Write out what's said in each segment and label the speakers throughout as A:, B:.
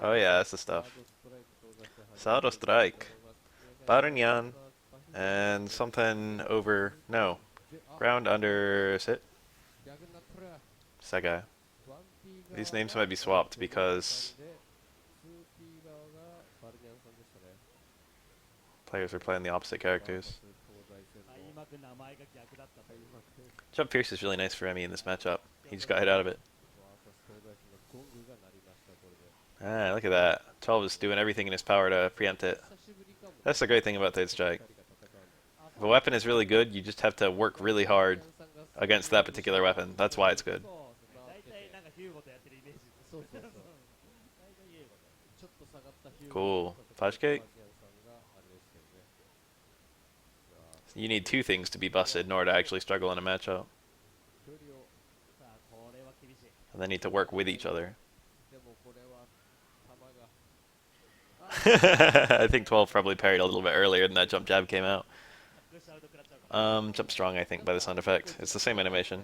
A: Oh yeah, that's the stuff. Saldo strike. Baranyan and something over. No. Ground under sit. Sega. These names might be swapped because players are playing the opposite characters. Jump Fierce is really nice for Remy in this matchup. He just got hit out of it. Ah, look at that. 12 is doing everything in his power to preempt it. That's the great thing about Third Strike. If a weapon is really good, you just have to work really hard against that particular weapon. That's why it's good. Cool. Flash cake? You need two things to be busted in order to actually struggle in a matchup. And they need to work with each other. I think 12 probably parried a little bit earlier than that jump jab came out. Jump strong, I think, by the sound effect. It's the same animation.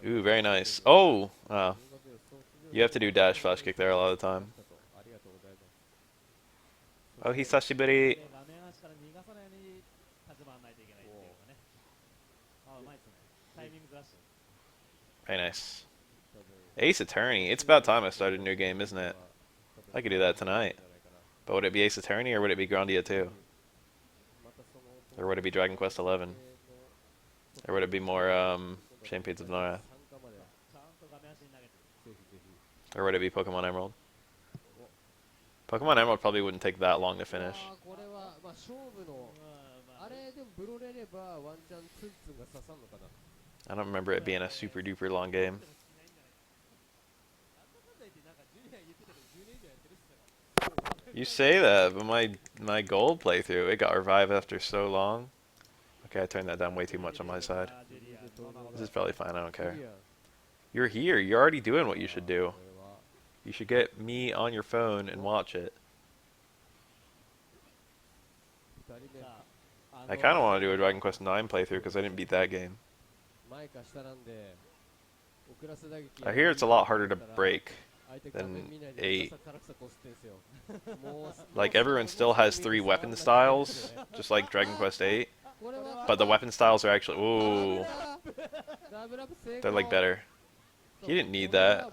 A: Ooh, very nice. Oh! You have to do dash flash kick there a lot of the time. Oh, hisashiburi. Very nice. Ace Attorney. It's about time I started a new game, isn't it? I could do that tonight. But would it be Ace Attorney or would it be Grandia 2? Or would it be Dragon Quest 11? Or would it be more Champions of Norath? Or would it be Pokemon Emerald? Pokemon Emerald probably wouldn't take that long to finish. I don't remember it being a super duper long game. You say that, but my gold playthrough, it got revived after so long. Okay, I turned that down way too much on my side. This is probably fine, I don't care. You're here, you're already doing what you should do. You should get me on your phone and watch it. I kind of want to do a Dragon Quest 9 playthrough because I didn't beat that game. I hear it's a lot harder to break than 8. Like, everyone still has 3 weapon styles, just like Dragon Quest 8. But the weapon styles are actually... Ooh. They're, like, better. He didn't need that.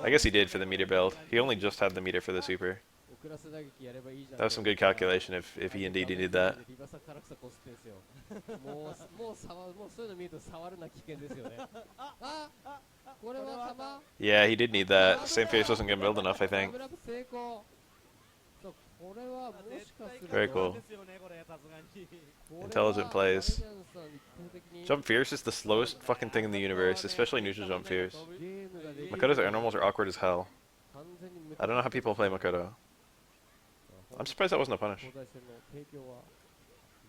A: I guess he did for the meter build. He only just had the meter for the super. That was some good calculation if he indeed did that. Yeah, he did need that. Same face wasn't going to build enough, I think. Very cool. Intelligent plays. Jump Fierce is the slowest fucking thing in the universe, especially neutral Jump Fierce. Makoto's air normals are awkward as hell. I don't know how people play Makoto. I'm surprised that wasn't a punish.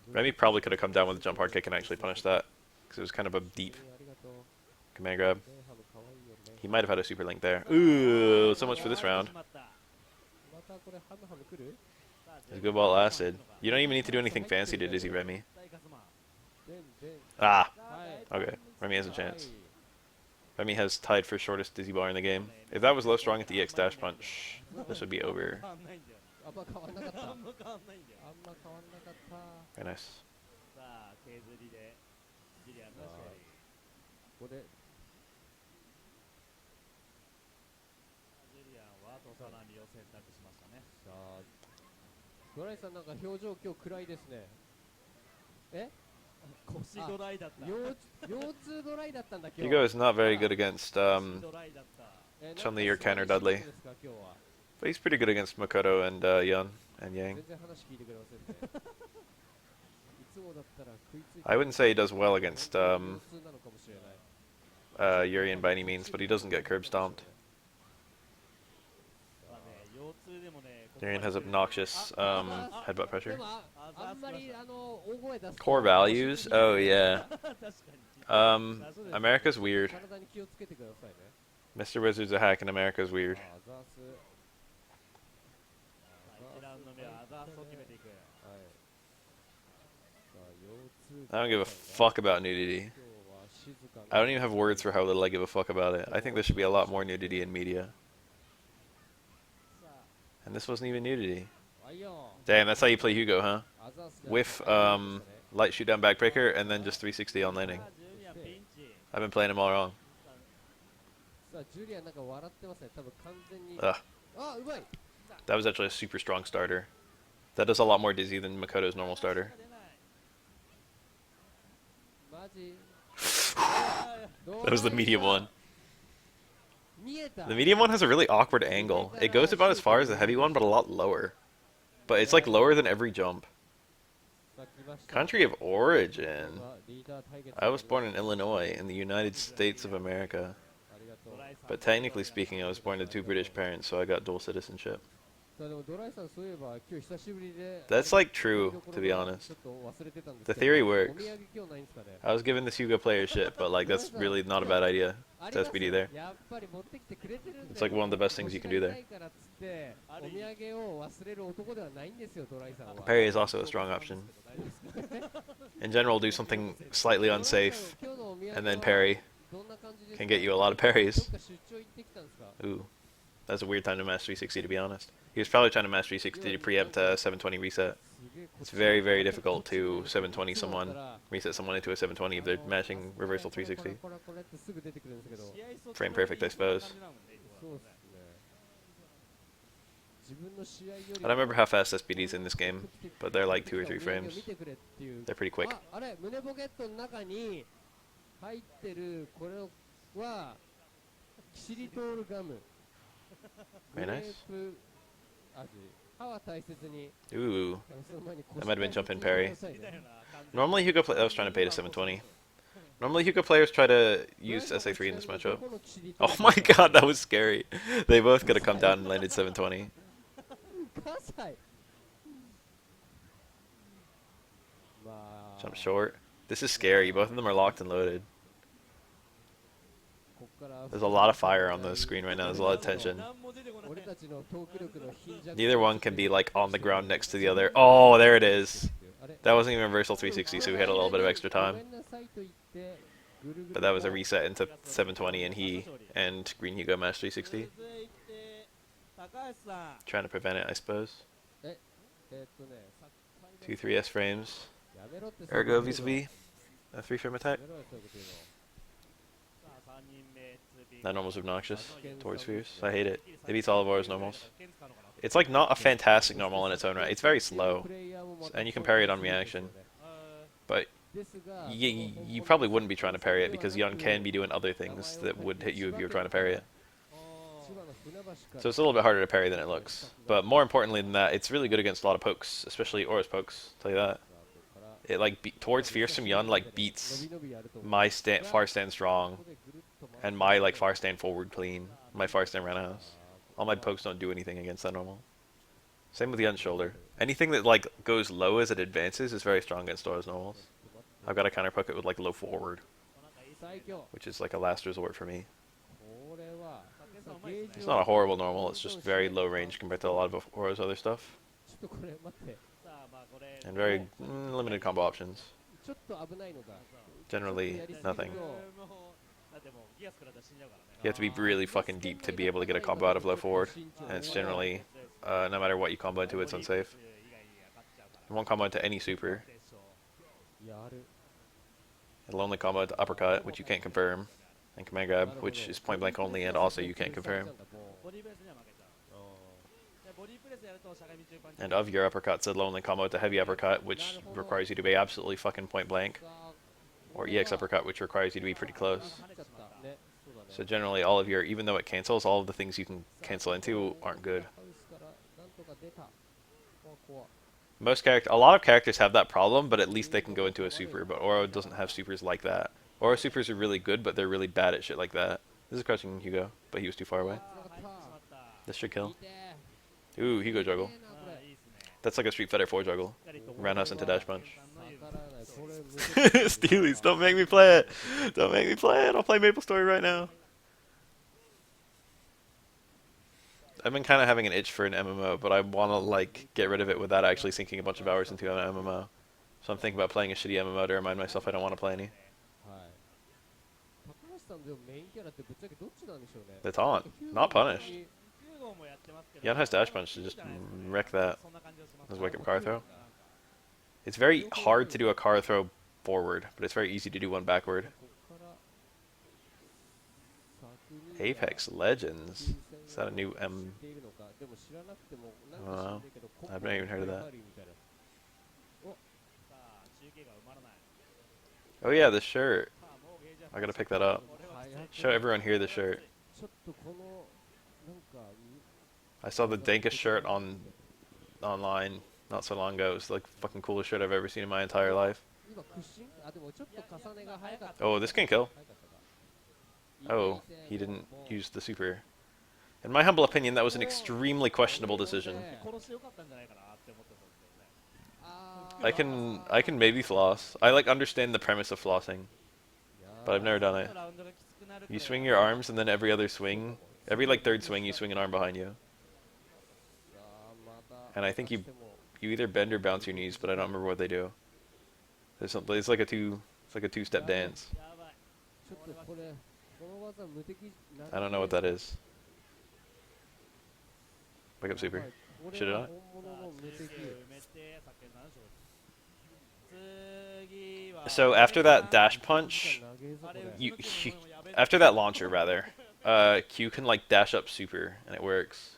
A: Remy probably could have come down with a jump hard kick and actually punished that, because it was kind of a deep command grab. He might have had a super link there. Ooh, so much for this round. It's good while it lasted. You don't even need to do anything fancy to Dizzy Remy. Ah! Okay, Remy has a chance. Remy has tied for shortest Dizzy bar in the game. If that was low strong at the EX dash punch, this would be over. Very nice. Hugo is not very good against Chun-Li or Ken or Dudley. But he's pretty good against Makoto and Yun and Yang. I wouldn't say he does well against Urian by any means, but he doesn't get curb stomped. Urian has obnoxious headbutt pressure. Core values? Oh yeah. America's weird. Mr. Wizard's a hack and America's weird. I don't give a fuck about nudity. I don't even have words for how little I give a fuck about it. I think there should be a lot more nudity in media. And this wasn't even nudity. Damn, that's how you play Hugo, huh? With light shoot down backbreaker and then just 360 on landing. I've been playing him all wrong. Ugh. That was actually a super strong starter. That does a lot more dizzy than Makoto's normal starter. That was the medium one. The medium one has a really awkward angle. It goes about as far as the heavy one, but a lot lower. But it's like lower than every jump. Country of origin. I was born in Illinois, in the United States of America. But technically speaking, I was born to two British parents, so I got dual citizenship. That's like true, to be honest. The theory works. I was given this Hugo player shit, but like that's really not a bad idea. It's SPD there. It's like one of the best things you can do there. Parry is also a strong option. In general, do something slightly unsafe, and then parry can get you a lot of parries. Ooh, that's a weird time to mash 360, to be honest. He was probably trying to mash 360 to preempt a 720 reset. It's very, very difficult to 720 someone, reset someone into a 720 if they're mashing reversal 360. Frame perfect, I suppose. I don't remember how fast SPD's in this game, but they're like 2 or 3 frames. They're pretty quick. Very nice. Ooh, that might have been jump in parry. Normally Hugo I was trying to bait a 720. Normally Hugo players try to use SA3 in this matchup. Oh my god, that was scary. They both could have come down and landed 720. Jump short. This is scary. Both of them are locked and loaded. There's a lot of fire on the screen right now. There's a lot of tension. Neither one can be like on the ground next to the other. Oh, there it is. That wasn't even reversal 360, so we had a little bit of extra time. But that was a reset into 720, and he and Green Hugo mashed 360. Trying to prevent it, I suppose. 2 3S frames. Ergo vis-a-vis a 3-frame attack. That normal's obnoxious towards Fierce. I hate it. It beats all of ours normals. It's like not a fantastic normal in its own right. It's very slow, and you can parry it on reaction. But you probably wouldn't be trying to parry it because Yun can be doing other things that would hit you if you were trying to parry it. So it's a little bit harder to parry than it looks. But more importantly than that, it's really good against a lot of pokes, especially Aura's pokes. I'll tell you that. It like towards Fierce from Yun like beats my far stand strong and my like far stand forward clean, my far stand roundhouse. All my pokes don't do anything against that normal. Same with Yun's shoulder. Anything that like goes low as it advances is very strong against Aura's normals. I've got to counter poke it with like low forward, which is like a last resort for me. It's not a horrible normal, it's just very low range compared to a lot of Aura's other stuff. And very limited combo options. Generally, nothing. You have to be really fucking deep to be able to get a combo out of low forward. And it's generally, no matter what you combo into, it's unsafe. You won't combo into any super. It'll only combo into uppercut, which you can't confirm. And command grab, which is point blank only, and also you can't confirm. And of your uppercuts, it'll only combo to heavy uppercut, which requires you to be absolutely fucking point blank. Or EX uppercut, which requires you to be pretty close. So generally, all of your, even though it cancels, all of the things you can cancel into aren't good. A lot of characters have that problem, but at least they can go into a super. But Aura doesn't have supers like that. Aura supers are really good, but they're really bad at shit like that. This is crushing Hugo, but he was too far away. This should kill. Ooh, Hugo juggle. That's like a Street Fighter 4 juggle. Roundhouse into dash punch. Steelies, don't make me play it. Don't make me play it. I'll play Maple Story right now. I've been kind of having an itch for an MMO, but I want to like get rid of it without actually sinking a bunch of hours into an MMO. So I'm thinking about playing a shitty MMO to remind myself I don't want to play any. The taunt, not punish. Yan has dash punch to just wreck that. Let's wake up car throw. It's very hard to do a car throw forward, but it's very easy to do one backward. Apex Legends. Is that a new M? I don't know. I've never even heard of that. Oh yeah, the shirt. I gotta pick that up. Show everyone here the shirt. I saw the dankest shirt online not so long ago. It was like the fucking coolest shirt I've ever seen in my entire life. Oh, this can kill. Oh, he didn't use the super. In my humble opinion, that was an extremely questionable decision. I can maybe floss. I like understand the premise of flossing, but I've never done it. You swing your arms, and then every other swing, every like third swing, you swing an arm behind you. And I think you either bend or bounce your knees, but I don't remember what they do. It's like a two-step dance. I don't know what that is. Wake up super. Should it not? So after that dash punch, after that launcher rather, Q can like dash up super and it works.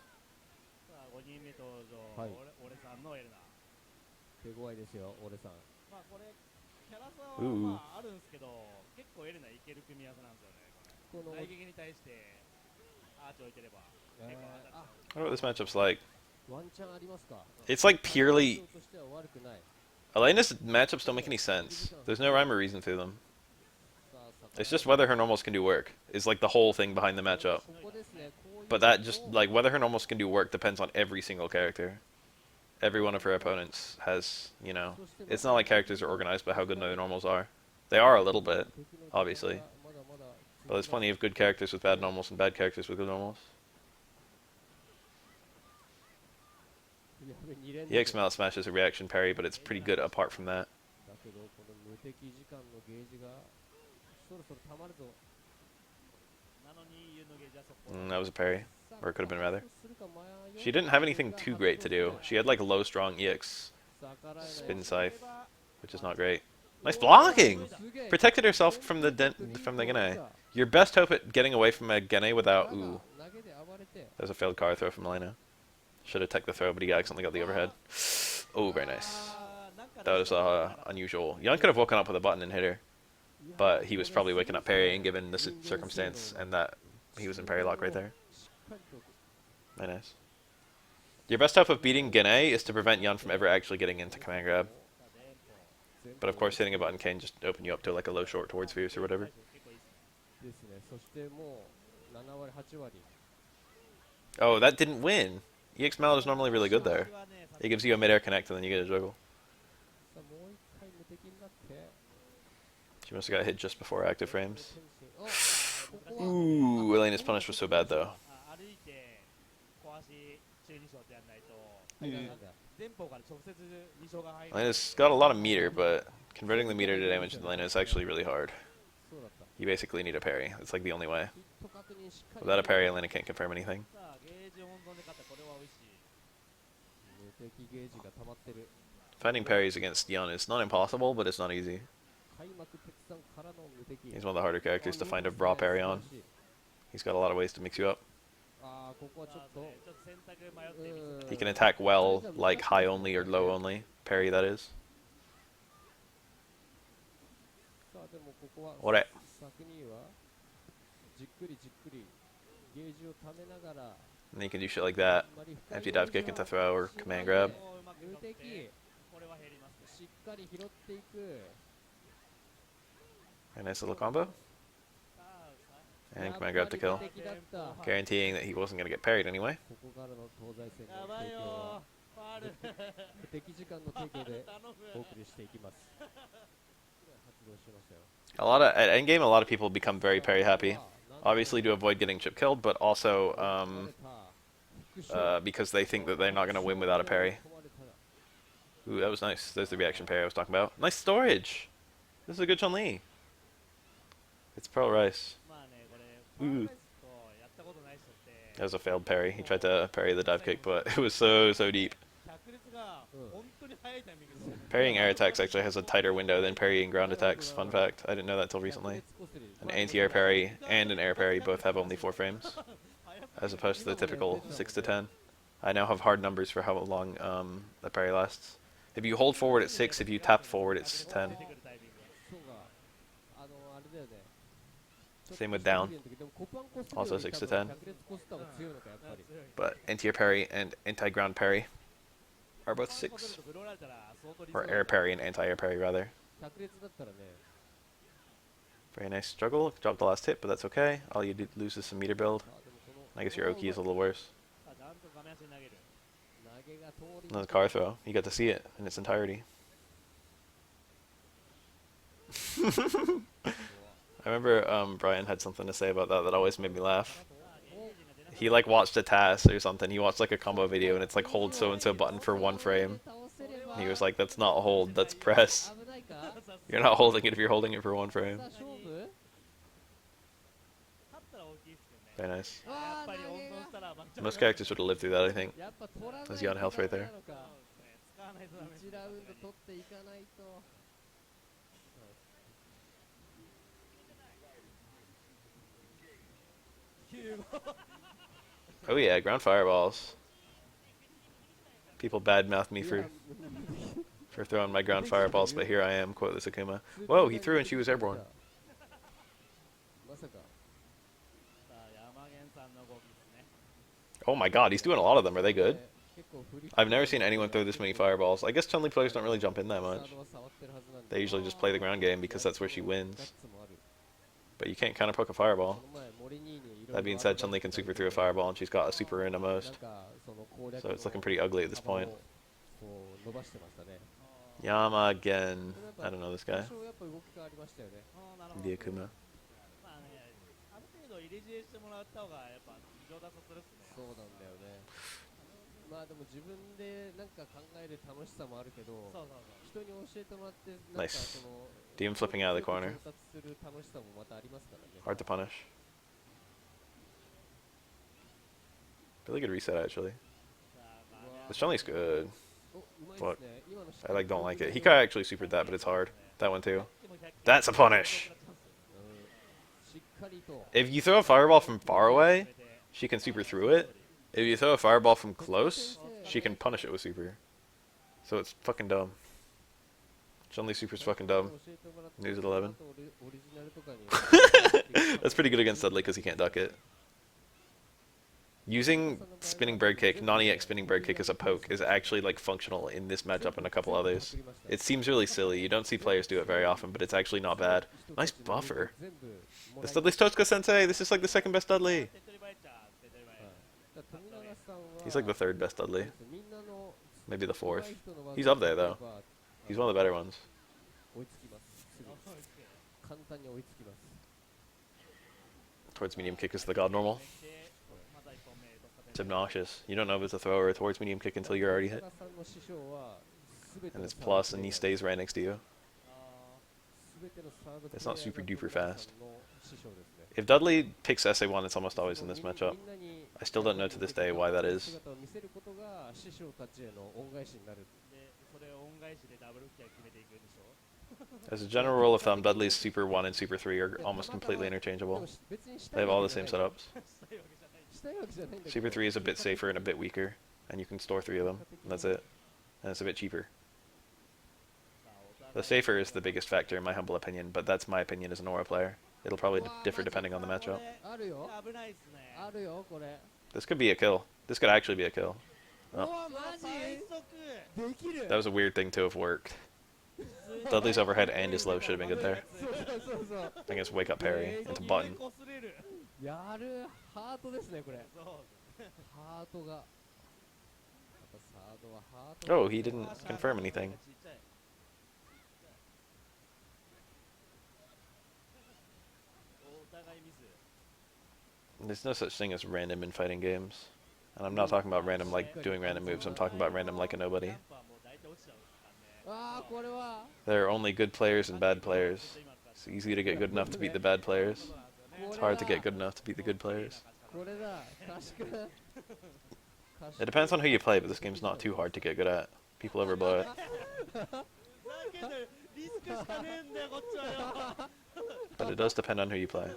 A: Ooh. I don't know what this matchup's like. It's like purely... Elena's matchups don't make any sense. There's no rhyme or reason to them. It's just whether her normals can do work is like the whole thing behind the matchup. But that just, like, whether her normals can do work depends on every single character. Every one of her opponents has, you know... It's not like characters are organized by how good their normals are. They are a little bit, obviously. But there's plenty of good characters with bad normals and bad characters with good normals. EX Mallet Smash is a reaction parry, but it's pretty good apart from that. That was a parry. Or it could have been rather. She didn't have anything too great to do. She had like low strong EX spin scythe, which is not great. Nice blocking! Protected herself from the Gene. Your best hope at getting away from a Gene without... Ooh. There's a failed car throw from Elena. Should have teched the throw, but he accidentally got the overhead. Oh, very nice. That was unusual. Young could have woken up with a button and hit her. But he was probably waking up parrying given the circumstance and that he was in parry lock right there. Very nice. Your best hope of beating Gene is to prevent Yun from ever actually getting into command grab. But of course hitting a button can just open you up to like a low short towards Fierce or whatever. Oh, that didn't win. EX Mallet is normally really good there. It gives you a mid-air connect and then you get a juggle. She must have got hit just before active frames. Ooh, Elena's punish was so bad though. Elena's got a lot of meter, but converting the meter to damage in Elena is actually really hard. You basically need a parry. It's like the only way. Without a parry, Elena can't confirm anything. Finding parries against Yun is not impossible, but it's not easy. He's one of the harder characters to find a raw parry on. He's got a lot of ways to mix you up. He can attack well, like high only or low only. Parry, that is. Alright. And then you can do shit like that. Empty dive kick into throw or command grab. A nice little combo. And command grab to kill. Guaranteeing that he wasn't going to get parried anyway. At endgame, a lot of people become very parry happy. Obviously to avoid getting chip killed, but also because they think that they're not going to win without a parry. Ooh, that was nice. There's the reaction parry I was talking about. Nice storage! This is a good Chun-Li. It's Pearl Rice. Ooh. That was a failed parry. He tried to parry the dive kick, but it was so deep. Parrying air attacks actually has a tighter window than parrying ground attacks. Fun fact. I didn't know that till recently. An anti-air parry and an air parry both have only 4 frames, as opposed to the typical 6 to 10. I now have hard numbers for how long the parry lasts. If you hold forward, it's 6. If you tap forward, it's 10. Same with down. Also 6 to 10. But anti-air parry and anti-ground parry are both 6. Or air parry and anti-air parry, rather. Very nice struggle. Dropped the last hit, but that's okay. All you lose is some meter build. I guess your Oki is a little worse. Another car throw. You got to see it in its entirety. I remember Brian had something to say about that always made me laugh. He like watched a task or something. He watched like a combo video and it's like hold so and so button for 1 frame. And he was like, that's not hold, that's press. You're not holding it if you're holding it for 1 frame. Very nice. Most characters would have lived through that, I think. That's you on health right there. Oh yeah, ground fireballs. People badmouth me for throwing my ground fireballs, but here I am, quoteless Akuma. Whoa, he threw and she was airborne. Oh my god, he's doing a lot of them. Are they good? I've never seen anyone throw this many fireballs. I guess Chun-Li players don't really jump in that much. They usually just play the ground game because that's where she wins. But you can't counter poke a fireball. That being said, Chun-Li can super through a fireball and she's got a super in at most. So it's looking pretty ugly at this point. Yama again. I don't know this guy. The Akuma. Nice. Demon flipping out of the corner. Hard to punish. Really good reset actually. This Chun-Li's good. But I like don't like it. He kinda actually supered that, but it's hard. That one too. That's a punish! If you throw a fireball from far away, she can super through it. If you throw a fireball from close, she can punish it with super. So it's fucking dumb. Chun-Li super's fucking dumb. News at 11. That's pretty good against Dudley because he can't duck it. Using spinning bird kick, non-EX spinning bird kick as a poke is actually like functional in this matchup and a couple others. It seems really silly. You don't see players do it very often, but it's actually not bad. Nice buffer. This Dudley's Tochika Sensei. This is like the 2nd best Dudley. He's like the 3rd best Dudley. Maybe the 4th. He's up there though. He's one of the better ones. Towards medium kick is the god normal. It's obnoxious. You don't know if it's a throw or a towards medium kick until you're already hit. And it's plus and he stays right next to you. It's not super duper fast. If Dudley picks SA1, it's almost always in this matchup. I still don't know to this day why that is. As a general rule of thumb, Dudley's Super 1 and Super 3 are almost completely interchangeable. They have all the same setups. Super 3 is a bit safer and a bit weaker, and you can store 3 of them, and that's it. And it's a bit cheaper. The safer is the biggest factor in my humble opinion, but that's my opinion as an Aura player. It'll probably differ depending on the matchup. This could be a kill. This could actually be a kill. Oh. That was a weird thing to have worked. Dudley's overhead and his low should have been good there. I guess wake up parry into button. Oh, he didn't confirm anything. There's no such thing as random in fighting games. And I'm not talking about random like doing random moves, I'm talking about random like a nobody. There are only good players and bad players. It's easy to get good enough to beat the bad players. It's hard to get good enough to beat the good players. It depends on who you play, but this game's not too hard to get good at. People overblow it. But it does depend on who you play.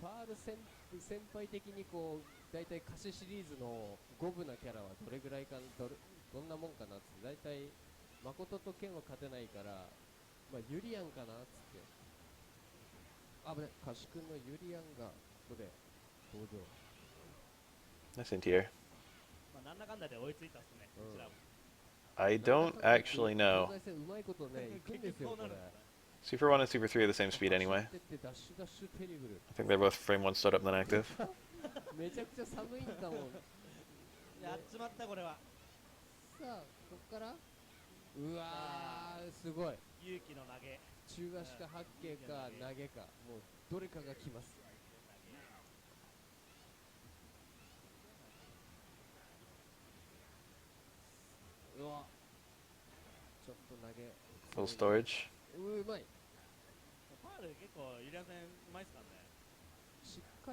B: パール先輩的にこう大体歌詞シリーズの五分なキャラはどれぐらいかどんなもんかなって大体誠と剣は勝てないからまあユリアンかなっつってあぶね歌詞くんのユリアンがここで登場
A: Nice in tier.
C: まあなんだかんだで追いついたっすね、こちらも
A: I don't actually know.
B: うまいことねいくんですよこれ
A: Super 1 and Super 3 are the same speed anyway. I think they're both frame 1 stood up than active.
B: めちゃくちゃ寒いんだもん
C: やっちまったこれは
B: さあこっからうわーすごい
C: 勇気の投げ
B: 中足か八景か投げかもうどれかが来ますうわちょっと投げ
A: Little storage.
B: うまい
C: パール結構ユリアン戦うまいっすからね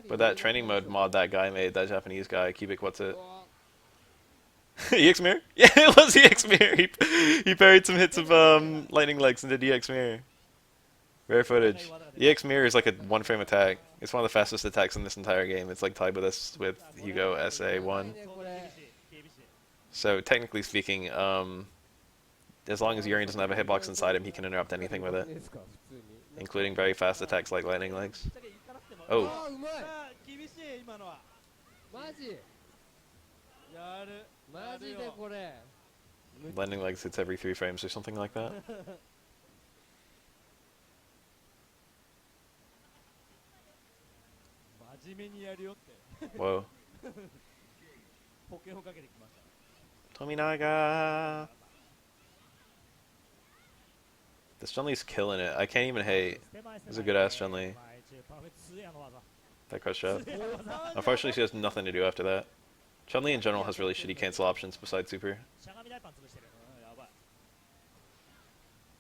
A: But that training mode mod that guy made, that Japanese guy, Cubic, what's it? EX Mirror? Yeah, it was EX Mirror! He parried some hits of lightning legs and did EX Mirror. Rare footage. EX Mirror is like a one frame attack. It's one of the fastest attacks in this entire game. It's like tied with us with Hugo SA1. So technically speaking, as long as Yuri doesn't have a hitbox inside him, he can interrupt anything with it. Including very fast attacks like lightning legs. Oh.
C: 厳しい今のは
B: マジ
C: やる
B: マジでこれ
A: Lightning legs hits every 3 frames or something like that.
C: 真面目にやるよって
A: Whoa.
C: 保険をかけてきました
A: Tominaga! This Chun-Li's killing it. I can't even hate. This is a good ass Chun-Li. That crush up. Unfortunately, she has nothing to do after that. Chun-Li in general has really shitty cancel options besides super.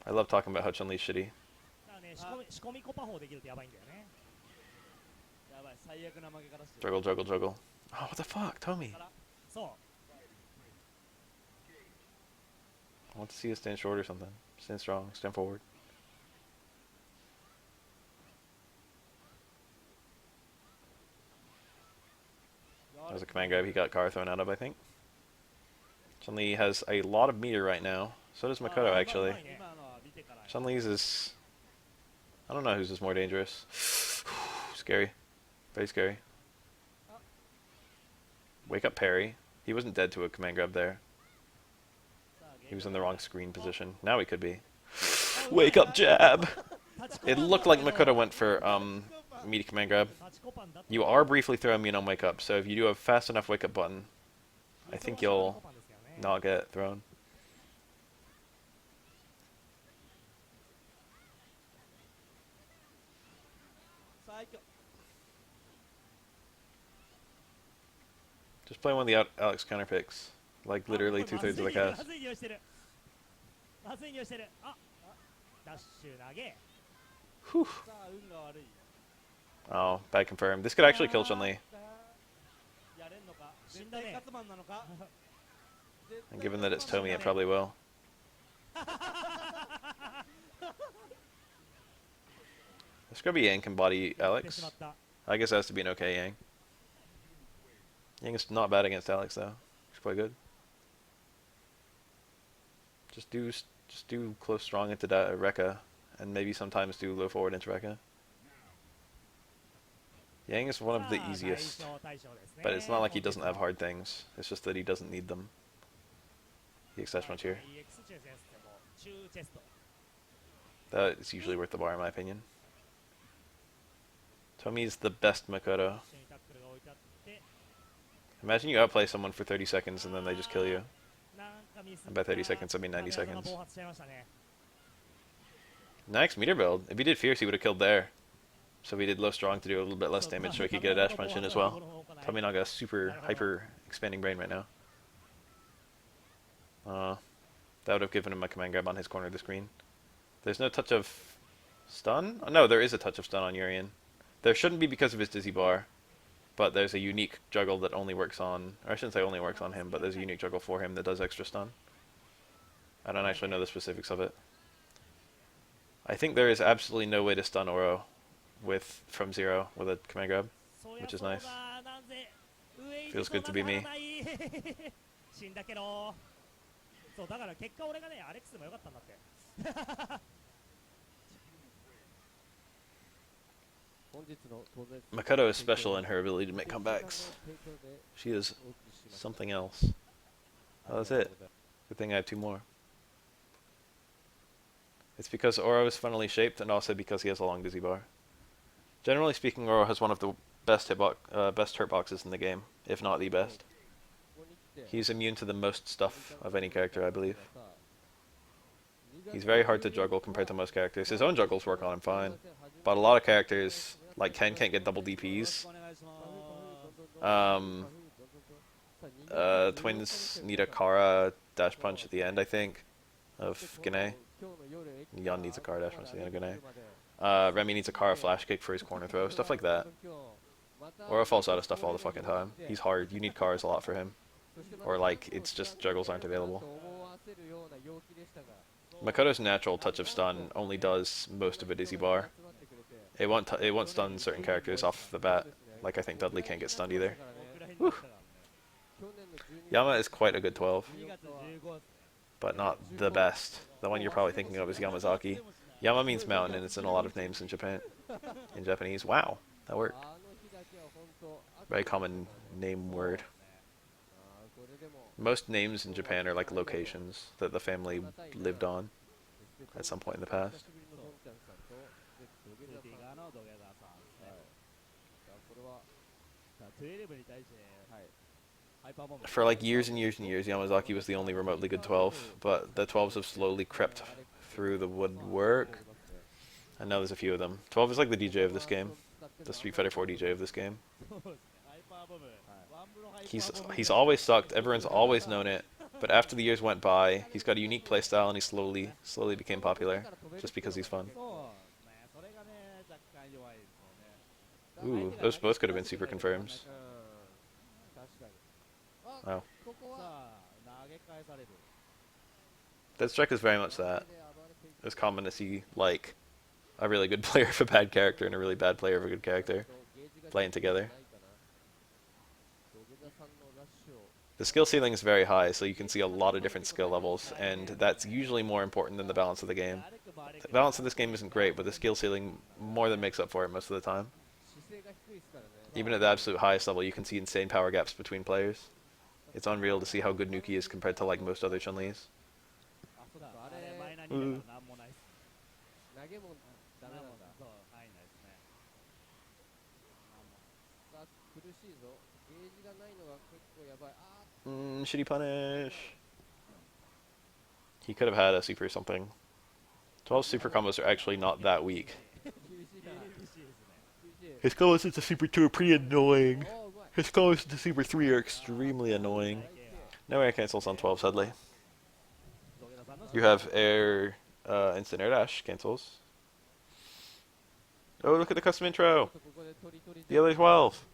A: I love talking about how Chun-Li's shitty.
C: 仕込みコパ砲できるとやばいんだよねやばい最悪な負け方して
A: Juggle, juggle, juggle. Oh, what the fuck? Tomi.
C: そう
A: I want to see you stand short or something. Stand strong. Stand forward. That was a command grab he got car thrown out of, I think. Chun-Li has a lot of meter right now. So does Makoto, actually. Chun-Li's is... I don't know whose is more dangerous. Scary. Very scary. Wake up parry. He wasn't dead to a command grab there. He was in the wrong screen position. Now he could be. Wake up jab! It looked like Makoto went for immediate command grab. You are briefly throwing me on wake up, so if you do a fast enough wake up button, I think you'll not get thrown. Just play one of the Alex counter picks. Like literally 2/3 of the cast. Whew. Oh, bad confirm. This could actually kill Chun-Li. And given that it's Tomi, it probably will. This could be Yang can body Alex. I guess it has to be an okay Yang. Yang is not bad against Alex though. He's quite good. Just do close strong into that Rekka, and maybe sometimes do low forward into Rekka. Yang is one of the easiest, but it's not like he doesn't have hard things. It's just that he doesn't need them. EX Dash Punch here. That is usually worth the bar in my opinion. Tomi's the best Makoto. Imagine you outplay someone for 30 seconds and then they just kill you. And by 30 seconds, I mean 90 seconds. Nice meter build. If he did Fierce, he would have killed there. So he did low strong to do a little bit less damage so he could get a dash punch in as well. Tominaga super hyper expanding brain right now. That would have given him a command grab on his corner of the screen. There's no touch of Stun? Oh, no, there is a touch of stun on Urian. There shouldn't be because of his dizzy bar, but there's a unique juggle that only works on, or I shouldn't say only works on him, but there's a unique juggle for him that does extra stun. I don't actually know the specifics of it. I think there is absolutely no way to stun Oro from 0 with a command grab, which is nice. Feels good to be me.
C: 死んだけどそうだから結果俺がねアレックスでもよかったんだって
A: Makoto is special in her ability to make comebacks. She is something else. Oh, that's it. Good thing I have 2 more. It's because Oro is funnily shaped and also because he has a long dizzy bar. Generally speaking, Oro has one of the best hurt boxes in the game, if not the best. He's immune to the most stuff of any character, I believe. He's very hard to juggle compared to most characters. His own juggles work on him fine, but a lot of characters, like Ken, can't get double DPs. Twins need a Kara dash punch at the end, I think, of Gane. Yan needs a Kara dash punch at the end of Gane. Remy needs a Kara flash kick for his corner throw, stuff like that. Oro falls out of stuff all the fucking time. He's hard. You need Karas a lot for him. Or like, it's just juggles aren't available. Makoto's natural touch of stun only does most of a dizzy bar. It won't stun certain characters off the bat. Like I think Dudley can't get stunned either. Whew. Yama is quite a good 12, but not the best. The one you're probably thinking of is Yamazaki. Yama means mountain, and it's in a lot of names in Japan. In Japanese, wow, that worked. Very common name word. Most names in Japan are like locations that the family lived on at some point in the past. For like years and years and years, Yamazaki was the only remotely good 12, but the 12s have slowly crept through the woodwork. And now there's a few of them. 12 is like the DJ of this game, the Street Fighter 4 DJ of this game. He's always sucked. Everyone's always known it. But after the years went by, he's got a unique playstyle, and he slowly became popular, just because he's fun. Ooh, those both could have been super confirms. Wow. Dead Strike is very much that. It's common to see like a really good player of a bad character and a really bad player of a good character playing together. The skill ceiling is very high, so you can see a lot of different skill levels, and that's usually more important than the balance of the game. The balance of this game isn't great, but the skill ceiling more than makes up for it most of the time. Even at the absolute highest level, you can see insane power gaps between players. It's unreal to see how good Nuki is compared to like most other Chun-Lis. Shitty punish. He could have had a super something. 12 super combos are actually not that weak. His combos into Super 2 are pretty annoying. His combos into Super 3 are extremely annoying. No air cancels on 12, sadly. You have air, instant air dash cancels. Oh, look at the custom intro! The other 12!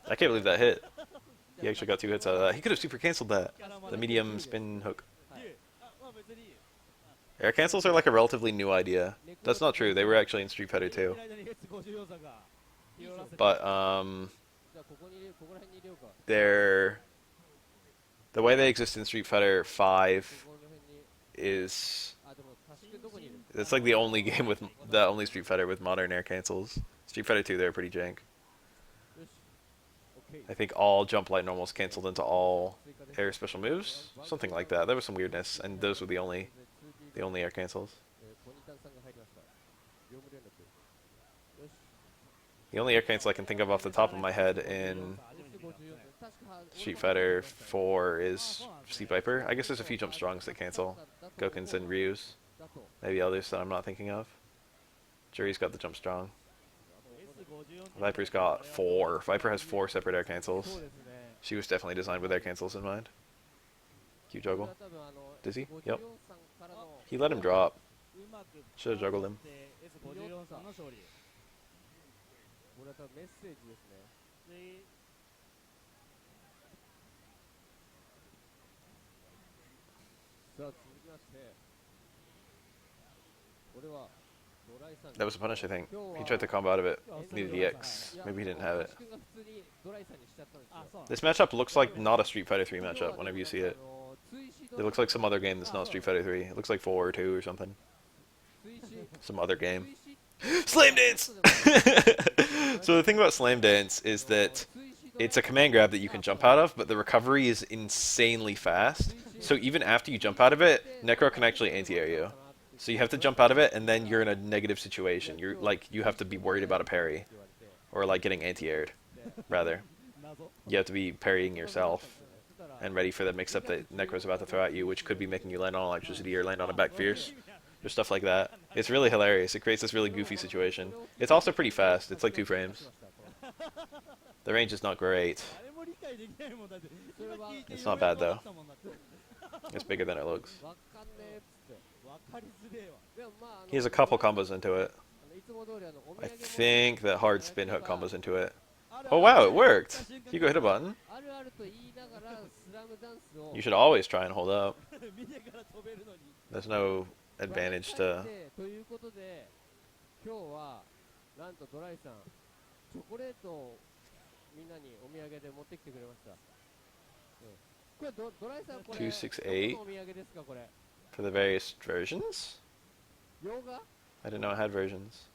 A: I can't believe that hit. He actually got 2 hits out of that. He could have super cancelled that. The medium spin hook. Air cancels are like a relatively new idea. That's not true. They were actually in Street Fighter 2. But, the way they exist in Street Fighter 5 is... It's like the only game with... The only Street Fighter with modern air cancels. Street Fighter 2, they're pretty jank. I think all jump light normals canceled into all air special moves. Something like that. There was some weirdness, and those were the only air cancels. The only air cancel I can think of off the top of my head in Street Fighter 4 is Sea Viper. I guess there's a few jump strongs that cancel. Gokuns and Ryu's. Maybe others that I'm not thinking of. Jury's got the jump strong. Viper's got 4. Viper has 4 separate air
B: そう
A: cancels.
B: ですね
A: She was definitely designed with air cancels in mind. Q
B: これ
A: juggle.
B: は多分
A: Does he?
B: S54
A: Yep.
B: さんからの
A: He let him drop.
C: うまく
A: Should have juggled him.
C: S54 さんの勝利。
B: これは多分メッセージですね
C: で
B: さあ続きましてこれはドライさん
A: That was a punish, I think. He tried to combo out of it. Needed EX. Maybe he didn't have it.
B: 橋君が普通にドライさんにしちゃったんですよ
C: あ、そうなん
A: This matchup looks like not a Street Fighter 3 matchup whenever you see it.
B: 追試
A: It looks like some other game that's not Street Fighter 3. It looks like 4 or 2 or something.
B: 追試
A: Some other game.
B: 追試
A: Slam Dance! So the thing about Slam Dance is that it's a command grab that you can jump out of, but the recovery is insanely fast. So even after you jump out of it, Necro can actually anti-air you. So you have to jump out of it, and then you're in a negative situation. You're like, you have to be worried about a parry. Or like getting anti-aired, rather.
C: 謎
A: You have to be parrying yourself and ready for the mix-up that Necro's about to throw at you, which could be making you land on electricity or land on a back fierce. Or stuff like that. It's really hilarious. It creates this really goofy situation. It's also pretty fast. It's like 2 frames. The range is not great.
C: 誰も理解できないもんだって今聞いて
A: It's not bad, though.
C: ようやく分かったもんだって
A: It's bigger than it looks.
B: わかんねえっつって
C: 分かりづれえわ
B: でもまあ
A: He has a couple combos into it.
B: いつも通りお土
A: I
B: 産も
A: think that hard spin hook combos into it.
C: ある
A: Oh wow, it worked! Hugo hit a button.
B: あるあると言いながらスラムダンスを
A: You should always try and hold up.
C: 見てから飛べるのに
A: There's no advantage to...
B: ということで今日はなんとドライさんチョコレートをみんなにお土産で持ってきてくれました、これドライさんこれ
A: 268
B: どこのお土産ですかこれ
A: for the various versions?
B: 洋画
A: I didn't know it had versions.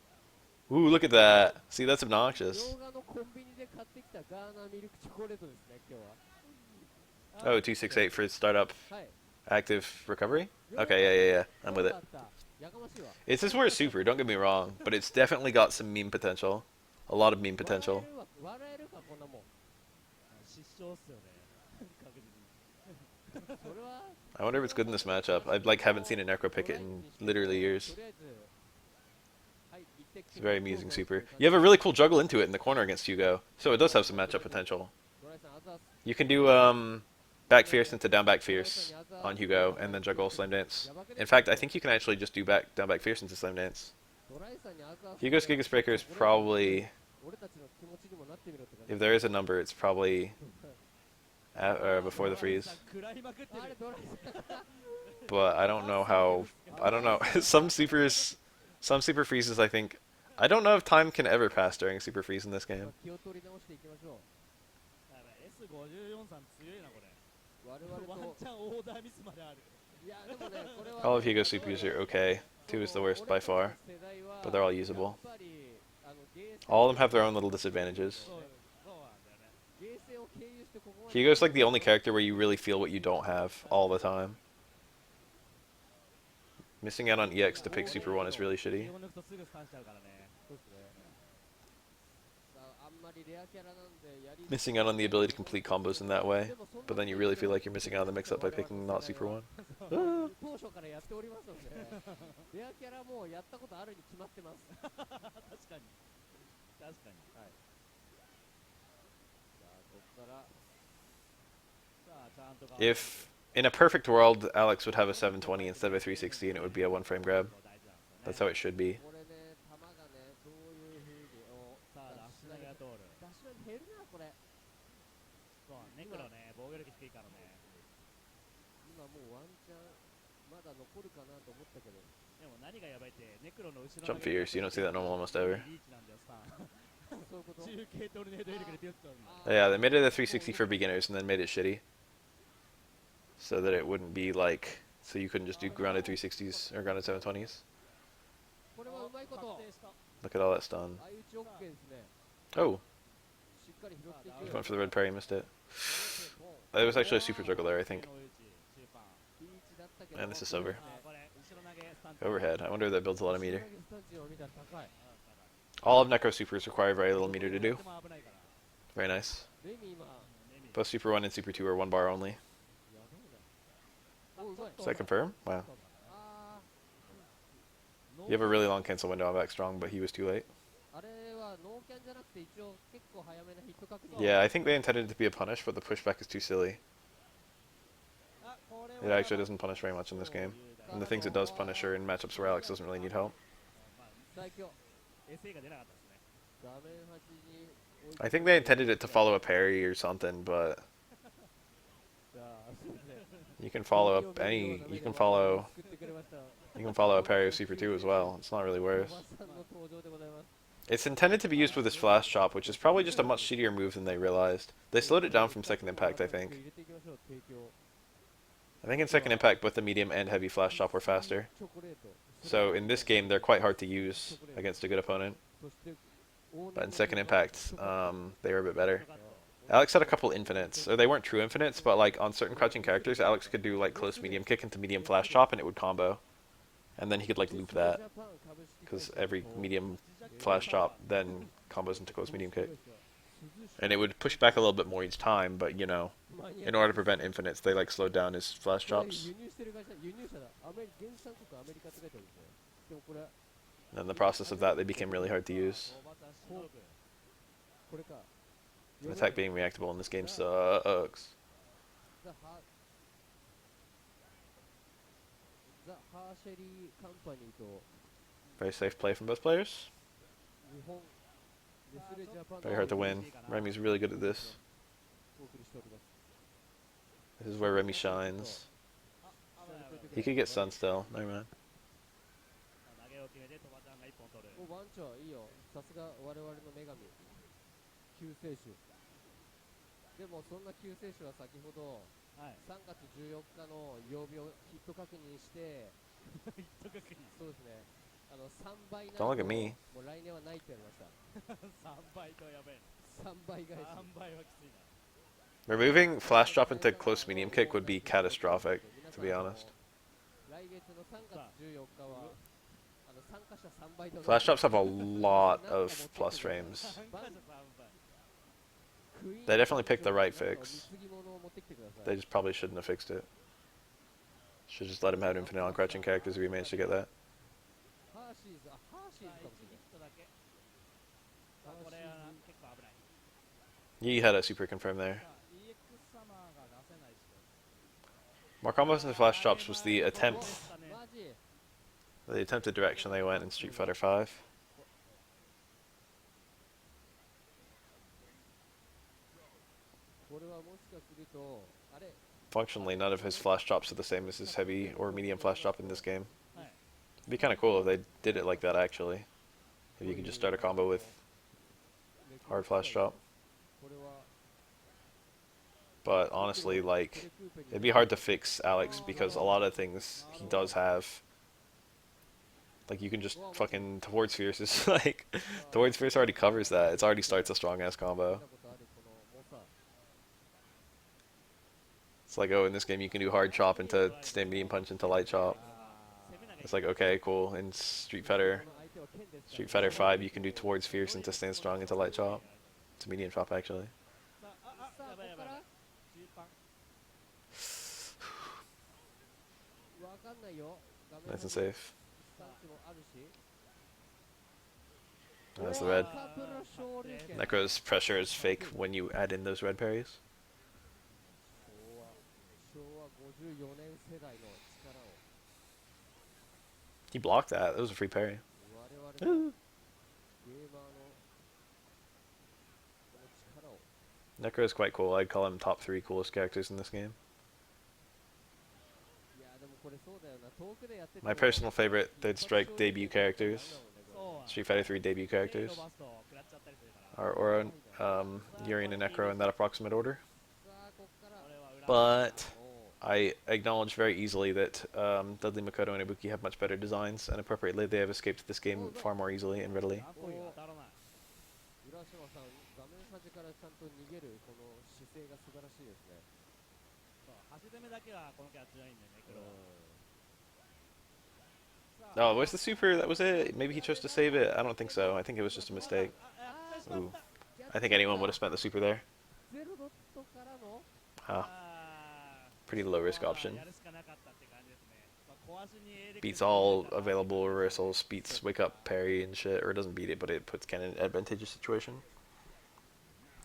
A: Ooh, look at that! See, that's obnoxious.
B: 洋画のコンビニで買ってきたガーナミルクチョコレートですね今日は
A: Oh, 268 for startup
B: はい
A: active recovery? Okay, yeah. I'm with it.
B: やかましいわ
A: It's this word super, don't get me wrong, but it's definitely got some meme potential. A lot of meme potential.
B: 笑えるかこんなもん
C: 失笑っすよね確実に
B: それは
A: I wonder if it's good in this matchup. I like haven't seen a Necro pick it in literally years.
B: とりあえずはい行ってき
A: It's
B: て
A: a very amusing super. You have a really cool juggle into it in the corner against Hugo, so it does have some matchup potential.
B: ドライさんあざっす
A: You can do back fierce into down back fierce on Hugo and then juggle slam dance. In fact, I think you can actually just do down back fierce into slam dance.
B: ドライさんにあざっす
A: Hugo's Gigas Breaker is probably,
B: 俺たちの気持ちにもなってみろって感
A: if
B: じ
A: there is a number, it's probably before the freeze.
C: 食らいまくって
B: あれ
C: る
B: ドライさん
A: But I don't know how. I don't know. Some super freezes. I think. I don't know if time can ever pass during super freeze in this game.
B: 気を取り直していきましょう
C: だから S54 さん強いなこれ
B: 我々と
C: ワンチャンオーダーミスまである
B: いやでもねこれは
A: All of Hugo's supers are okay. 2 is the worst by far, but they're all usable.
B: やっぱりゲーセ
A: All of them have their own little disadvantages.
C: そうそうなんだよね
B: ゲーセンを経由してここまで
A: Hugo's like the only character where you really feel what you don't have all the time. Missing out on EX to pick Super 1 is really shitty.
C: 英語抜くとすぐスタンしちゃうからね
B: そうですねさああんまりレアキャラなんでやり
A: Missing out on the ability to complete combos in that way, but then you really feel like you're missing out on the mix-up by picking not Super 1.
B: 当初からやっておりますのでレアキャラもうやったことあるに決まってます
C: 確かに確かに
B: はいさあここから
C: さあちゃんと
A: If in a perfect world, Alex would have a 720 instead of a 360, and it would be a one-frame grab.
C: 大事なんですよ
A: That's how it should
C: ね
A: be.
B: これね球がねどういう風に
C: さあラッシュ投げが通る
B: 出し投げ減るなこれ
C: そうネクロね防御力低いからね
B: 今もうワンチャンまだ残るかなと思ったけど
C: でも何がやばいってネクロの後ろ
A: Jump fierce, you don't see that normal almost ever.
C: リーチなんだよさ
B: そういうこと
C: 中継トルネード威力でピュッと
A: Yeah, they made it a 360 for beginners and then made it shitty. So that it wouldn't be like, so you couldn't just do grounded 360s or grounded 720s.
B: これはうまいこと
C: 確定した
A: Look at all that stun.
B: 相打ち OK ですね
A: Oh,
B: しっかり拾ってい
A: he
B: く
A: went for the red parry, missed it. It was actually a super juggle there, I think.
B: リーチだったけど
A: And this is over.
C: あこれ後ろ投げスタン
A: Overhead. I wonder if that builds a lot of meter.
B: スタンチを見たら高い
A: All of Necro supers require very little meter to do.
C: とても危ないから
A: Very nice.
B: レミ今
A: Both Super 1 and Super 2 are 1 bar only.
B: やばいなおうまい
A: Does that confirm? Wow.
B: あ
A: You have a really long cancel window on back strong, but he was too late.
B: あれは
A: Yeah, I think they intended it to be a punish, but the pushback is too silly. It actually doesn't punish very much in this game. And the things it does punish are in matchups where Alex doesn't really need help. I think they intended it to follow a parry or something, but you can follow up any. You can follow a parry of Super 2 as well. It's not really worse. It's intended to be used with his flash chop, which is probably just a much shittier move than they realized. They slowed it down from second impact, I think. I think in second impact, both the medium and heavy flash chop were faster. So in this game, they're quite hard to use against a good opponent. But in second impact, they were a bit better. Alex had a couple infinites. Or they weren't true infinites, but like on certain crouching characters, Alex could do like close medium kick into medium flash chop, and it would combo. And then he could like loop that, because every medium flash chop then combos into close medium kick. And it would push back a little bit more each time, but you know, in order to prevent infinites, they like slowed down his flash chops. And in the process of that, they became really hard to use. The attack being reactable in this game sucks. Very safe play from both players. Very hard to win. Remy's really good at this. This is where Remy shines. He could get stun still. Never mind. Don't look at me. Removing flash drop into close medium kick would be catastrophic, to be honest. Flash drops have a lot of plus frames. They definitely picked the right fix. They just probably shouldn't have fixed it. Should just let him have infinite on crouching characters if we managed to get that. Yi had a super confirm there. More combos into flash drops was the attempted direction they went in Street Fighter 5. Functionally, none of his flash drops are the same as his heavy or medium flash drop in this game. It'd be kind of cool if they did it like that, actually. If you could just start a combo with hard flash drop. But honestly, like, it'd be hard to fix Alex because a lot of things he does have. Like, you can just fucking towards Fierce is like, towards Fierce already covers that. It already starts a strong ass combo. It's like, oh, in this game you can do hard chop into stand medium punch into light chop. It's like, okay, cool. In Street Fighter 5, you can do towards Fierce into stand strong into light chop. It's a medium chop, actually. Nice and safe. That's the red. Necro's pressure is fake when you add in those red parries. He blocked that. That was a free parry. Necro is quite cool. I'd call him top 3 coolest characters in this game. My personal favorite Third Strike debut characters, Street Fighter 3 debut characters, are Aura, Yuri, and Necro in that approximate order. But I acknowledge very easily that Dudley, Makoto, and Ibuki have much better designs, and appropriately they have escaped this game far more easily and readily. Oh, where's the super? That was it. Maybe he chose to save it. I don't think so. I think it was just a mistake. Ooh. I think anyone would have spent the super there. Huh. Pretty low risk option. beats all available reversals, beats wake up parry and shit, or it doesn't beat it, but it puts Ken in an advantageous situation.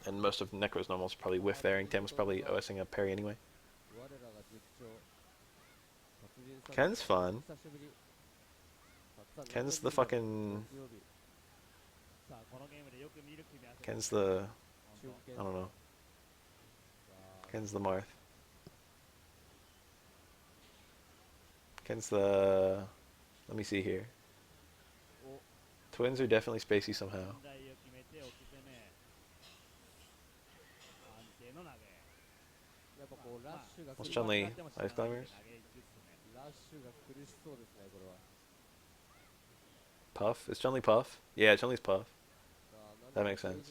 A: And most of Necro's normals probably whiff there, and Tam was probably OSing a parry anyway. Ken's fun. Ken's the fucking... Ken's the... I don't know. Ken's the Marth. Ken's the... Let me see here. Twins are definitely spacey somehow. What's Chun-Li? Ice Climbers? Puff? Is Chun-Li Puff? Yeah, Chun-Li's Puff. That makes sense.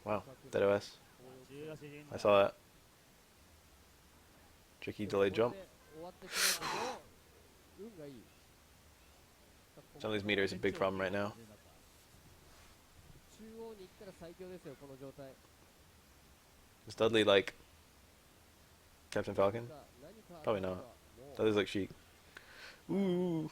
A: Wow, dead OS. I saw that. Tricky delayed jump. Chun-Li's meter is a big problem right now. Is Dudley like Captain Falcon? Probably not. Dudley's like Sheik. Ooh.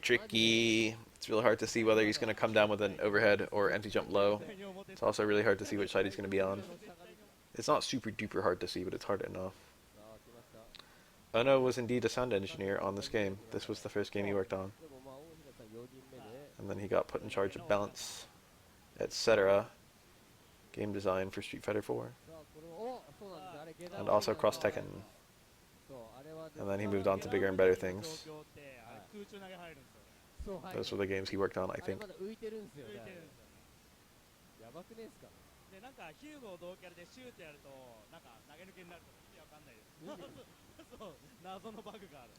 A: Tricky. It's really hard to see whether he's going to come down with an overhead or empty jump low. It's also really hard to see which side he's going to be on. It's not super duper hard to see, but it's hard enough. Ono was indeed a sound engineer on this game. This was the first game he worked on. And then he got put in charge of balance, etc. Game design for Street Fighter 4. And also Cross Tekken. And then he moved on to bigger and better things. Those were the games he worked on, I think.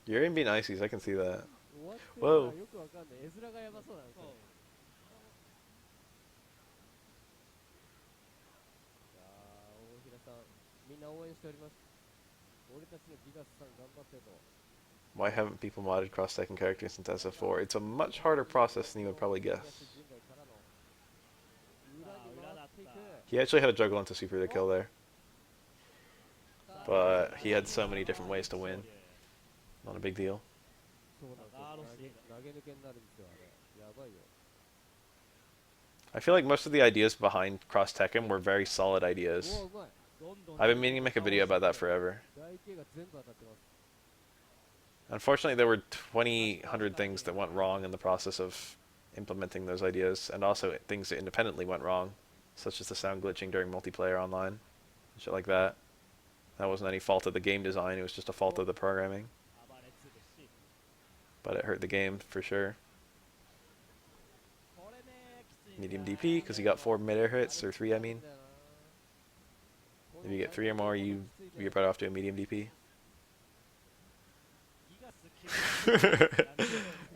A: You're in being ices, I can see that. Whoa. Why haven't people modded cross-second characters since SF4? It's a much harder process than you would probably guess. He actually had to juggle into super to kill there. But he had so many different ways to win. Not a big deal. I feel like most of the ideas behind Cross Tekken were very solid ideas. I've been meaning to make a video about that forever. Unfortunately, there were 2,000 things that went wrong in the process of implementing those ideas, and also things that independently went wrong, such as the sound glitching during multiplayer online, shit like that. That wasn't any fault of the game design, it was just a fault of the programming. But it hurt the game, for sure. Medium DP, because you got 4 mid-air hits, or 3 I mean. If you get 3 or more, you're better off doing medium DP.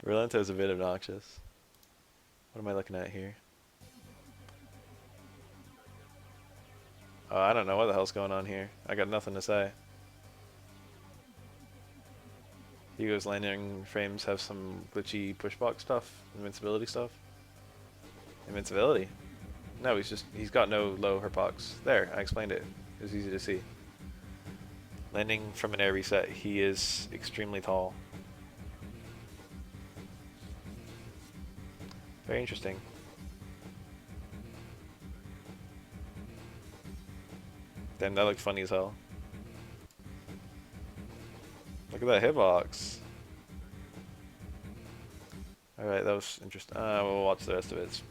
A: Relento is a bit obnoxious. What am I looking at here? I don't know what the hell's going on here. I got nothing to say. Hugo's landing frames have some glitchy pushbox stuff, invincibility stuff. Invincibility? No, he's got no low hitbox. There, I explained it. It was easy to see. Landing from an air reset, he is extremely tall. Very interesting. Damn, that looked funny as hell. Look at that hitbox. Alright, that was interesting. We'll watch the rest of it.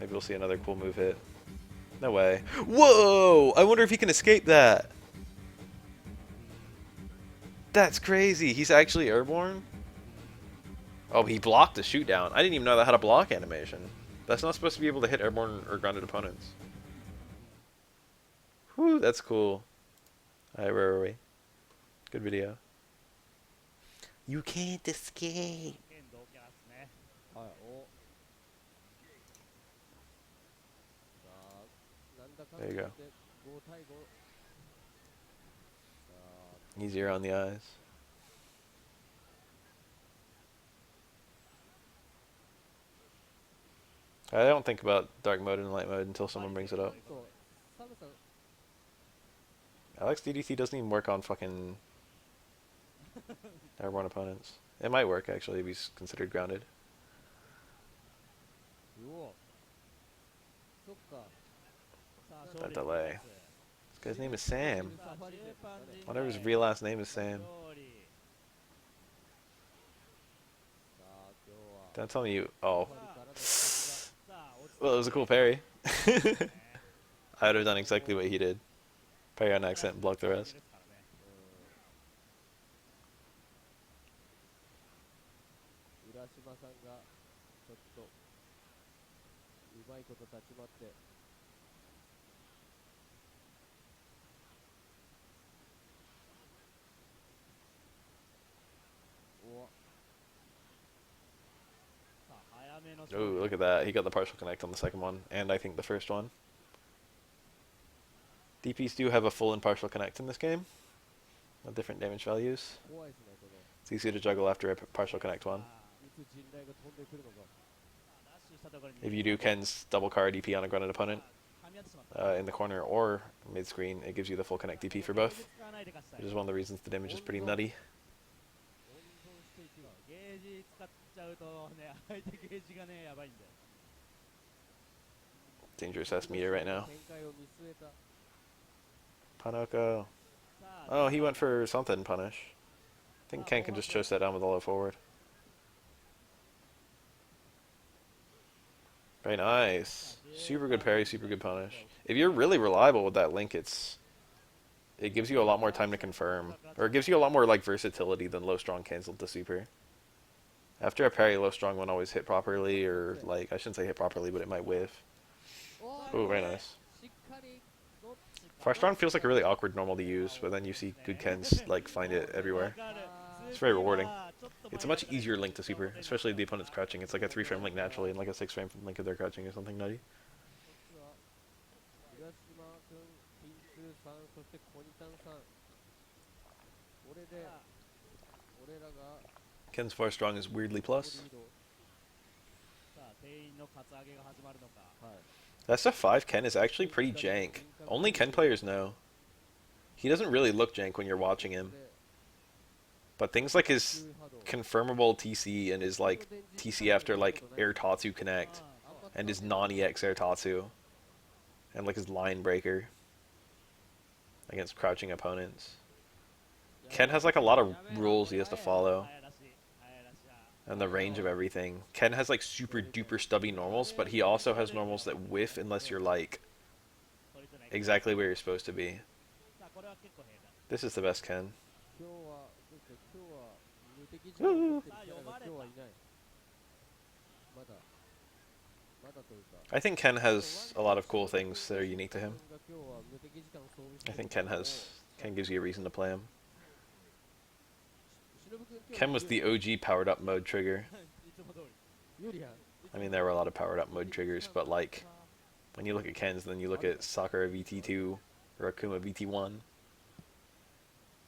A: Maybe we'll see another cool move hit. No way. Whoa! I wonder if he can escape that. That's crazy. He's actually airborne? Oh, he blocked the shoot down. I didn't even know that had a block animation. That's not supposed to be able to hit airborne or grounded opponents. Whew, that's cool. Alright, where were we? Good video. You can't escape. There you go. Easier on the eyes. I don't think about dark mode and light mode until someone brings it up.
B: そう寒さ
A: Alex DDT doesn't even work on fucking airborne opponents. It might work actually if he's considered grounded.
B: うおそっか
A: That delay. This guy's name is Sam.
B: サファリセットだね
A: Whatever his real last name is Sam.
B: さあ今日は
A: Don't tell me you. Oh.
B: サファリからの風が
A: Well, it was a cool parry. I would have done exactly what he did. Parry on accident and block the rest.
B: 浦島さんがちょっとうまいこと立ち回ってお
A: Ooh, look at that. He got the partial connect on the second one, and I think the first one. DPs do have a full and partial connect in this game, with different damage values.
B: 怖いですねこの
A: It's easy to juggle after a partial connect one.
B: いつ陣雷が飛んでくるのか
A: If you do Ken's double car DP on a grounded opponent in the corner or mid screen, it gives you the full connect DP for both, which is one of the reasons the damage is pretty nutty.
B: 温存していく
C: ゲージ使っちゃうとね、相手ゲージがね、やばいんだよ。
A: Dangerous S meter right now.
B: 展開を見据えた
A: Panoko. Oh, he went for something punish. I think Ken can just chase that down with a low forward. Very nice. Super good parry, super good punish. If you're really reliable with that link, it gives you a lot more time to confirm. Or it gives you a lot more like versatility than low strong canceled to super. After a parry, low strong won't always hit properly, or like, I shouldn't say hit properly, but it might whiff.
B: お
A: Ooh, very nice.
B: しっかり乗っ
A: Far strong feels like a really awkward normal to use, but then you see good Kens like find it everywhere. It's very rewarding. It's a much easier link to super, especially if the opponent's crouching. It's like a 3-frame link naturally, and like a 6-frame link if they're crouching or something nutty.
B: 浦島君、ピンツーさん、そしてコニタンさん。これで、俺らが
A: Ken's far strong is weirdly
B: リ
A: plus.
B: ード。
C: さあ、店員のカツアゲが始まるのか。
B: はい。
A: SF5 Ken is actually pretty jank. Only Ken players know. He doesn't really look jank when you're watching him,
B: で
A: but things like his
B: 急波動
A: confirmable TC and his like TC after like Air Tatsu connect, and his non-EX Air Tatsu, and like his line breaker against crouching opponents. Ken has like a lot of rules he has to follow,
C: 早らしい、早らしい。
A: and the range of everything. Ken has like super duper stubby normals, but he also has normals that whiff unless you're like
C: そいつね
A: exactly where you're supposed to be.
C: さあ、これは結構平坦。
A: This is the best Ken.
B: 今日は、そうですね今日は無敵時間を持ってるキャラが今日はいない。まだ、まだというか。
A: I think Ken has a lot of cool things that are unique to him.
B: が今日は無敵時間を装備して
A: I
B: る
A: think Ken gives you a reason to play him.
B: 忍君今日
A: Ken was the OG powered up mode trigger.
C: いつも通り。
B: ユリアン
A: I mean, there were a lot of powered up mode triggers, but like, when you look at Ken's, then you look at Sakura VT2 or Akuma VT1.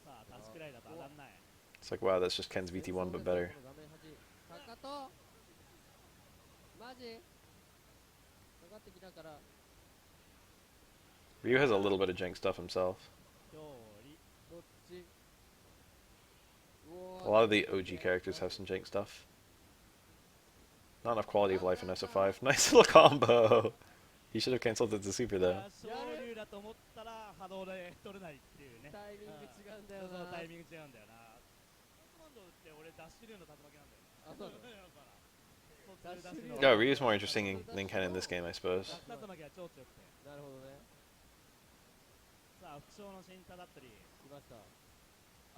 C: さあ、タッチくらいだと上がんない。
A: It's like, wow, that's just Ken's VT1, but better.
B: 画面端かかとマジかかってきたから
A: Ryu has a little bit of jank stuff himself.
C: 勝利。
B: どっち
A: A lot of the OG characters have some jank stuff. Not enough quality of life in SF5. Nice little combo! He should have cancelled it to super though.
C: 昇竜だと思ったら波動で取れないっていうね。
B: タイミング違うんだよ
C: そうそう、
B: な
C: タイミング違うんだよな。コマンドって俺ダッシュ竜の竜巻なんだよな。
B: あそうだ
C: だから。ダッシュ竜の
A: Yeah, Ryu's more interesting than Ken in this game, I suppose.
C: 竜巻が超強くて。
B: なるほどね
C: さあ、副将の新タだったり。
B: 来ました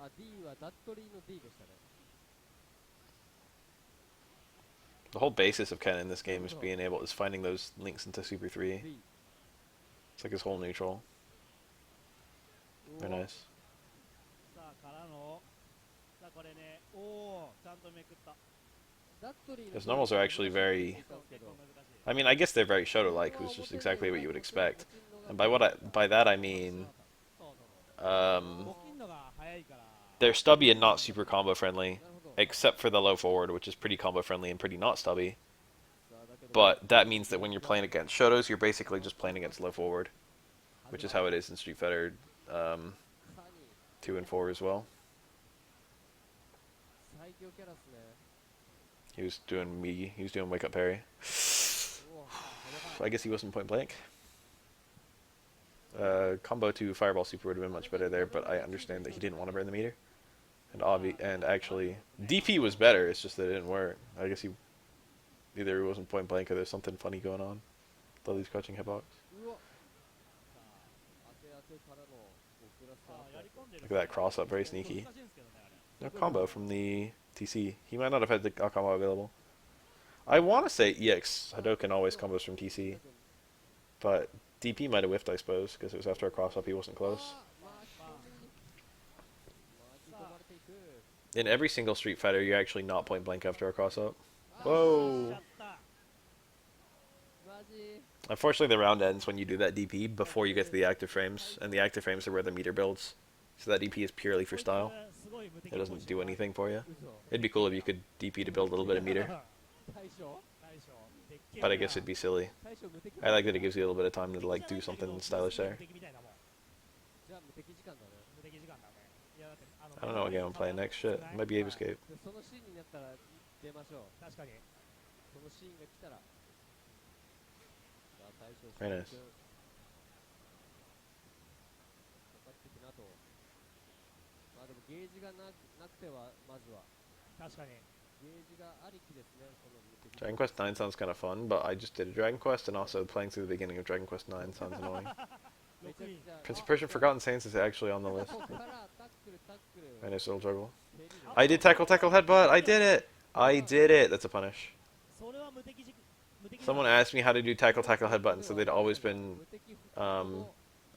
B: あ D はダットリーの D でしたね
A: The whole basis of Ken in this game is finding those links into Super 3.
B: D
A: It's like his whole neutral. Very nice.
C: さあ、からの。さあ、これね。おお、ちゃんとめくった。
B: ダットリーの
A: His normals are actually very...
C: 結構難しい。
A: I mean, I guess they're very Shoto-like, which is exactly what you would expect. And by that I mean,
C: そうそうそう。
A: um,
C: 起きんのが早いから。
A: they're stubby and not super combo friendly,
B: なるほど
A: except for the low forward, which is pretty combo friendly and pretty not stubby.
B: さあだけ
A: but that means that when you're playing against Shotos, you're basically just playing against low forward, which is how it is in Street Fighter 2 and 4 as well.
B: 最強キャラっすね。
A: He was doing wake up parry.
B: うわ
A: I guess he wasn't point blank. Combo to Fireball Super would have been much better there, but I understand that he didn't want to burn the meter. And actually, DP was better, it's just that it didn't work. I guess either he wasn't point blank or there's something funny going on. With all these crouching hitbox.
B: うわ当て当てからの遅らせアップ
A: Look at that cross up, very sneaky. No combo from the TC. He might not have had the combo available. I want to say EX Hadoken always combos from TC, but DP might have whiffed, I suppose, because it was after a cross up, he wasn't close.
B: まあ基本的に巻き込まれていく
A: In every single Street Fighter, you're actually not point blank after a cross up. Whoa!
B: マジ
A: Unfortunately, the round ends when you do that DP before you get to the active frames, and the active frames are where the meter builds. So that DP is purely for style. It doesn't do anything for you.
B: 嘘
A: It'd be cool if you could DP to build a little bit of meter,
B: 大将
A: but I guess it'd be silly.
B: 大将無敵
A: I like that it gives you a little bit of time to like do something stylish there.
B: じゃあ無敵時間だね
A: I don't know what game I'm playing next. Shit, it might be Ape Escape.
B: でそのシーンになったら出ましょう
C: 確かに
B: そのシーンが来たらさあ大将
A: Very nice.
B: かかってきなとまあでもゲージがなくてはまずは
C: 確かに
B: ゲージがありきですねその無敵
A: Dragon Quest 9 sounds kind of fun, but I just did a Dragon Quest, and also playing through the beginning of Dragon Quest 9 sounds annoying.
B: めちゃくちゃ
A: Prince of Persia Forgotten Saints is actually on the list.
B: ここからタックルタックル
A: Very nice little juggle.
B: 蹴りで
A: I did tackle headbutt. I did it. I did it. That's a punish.
C: それは無敵無敵
A: Someone asked me how to do tackle headbutt, and so they'd always been
B: 無敵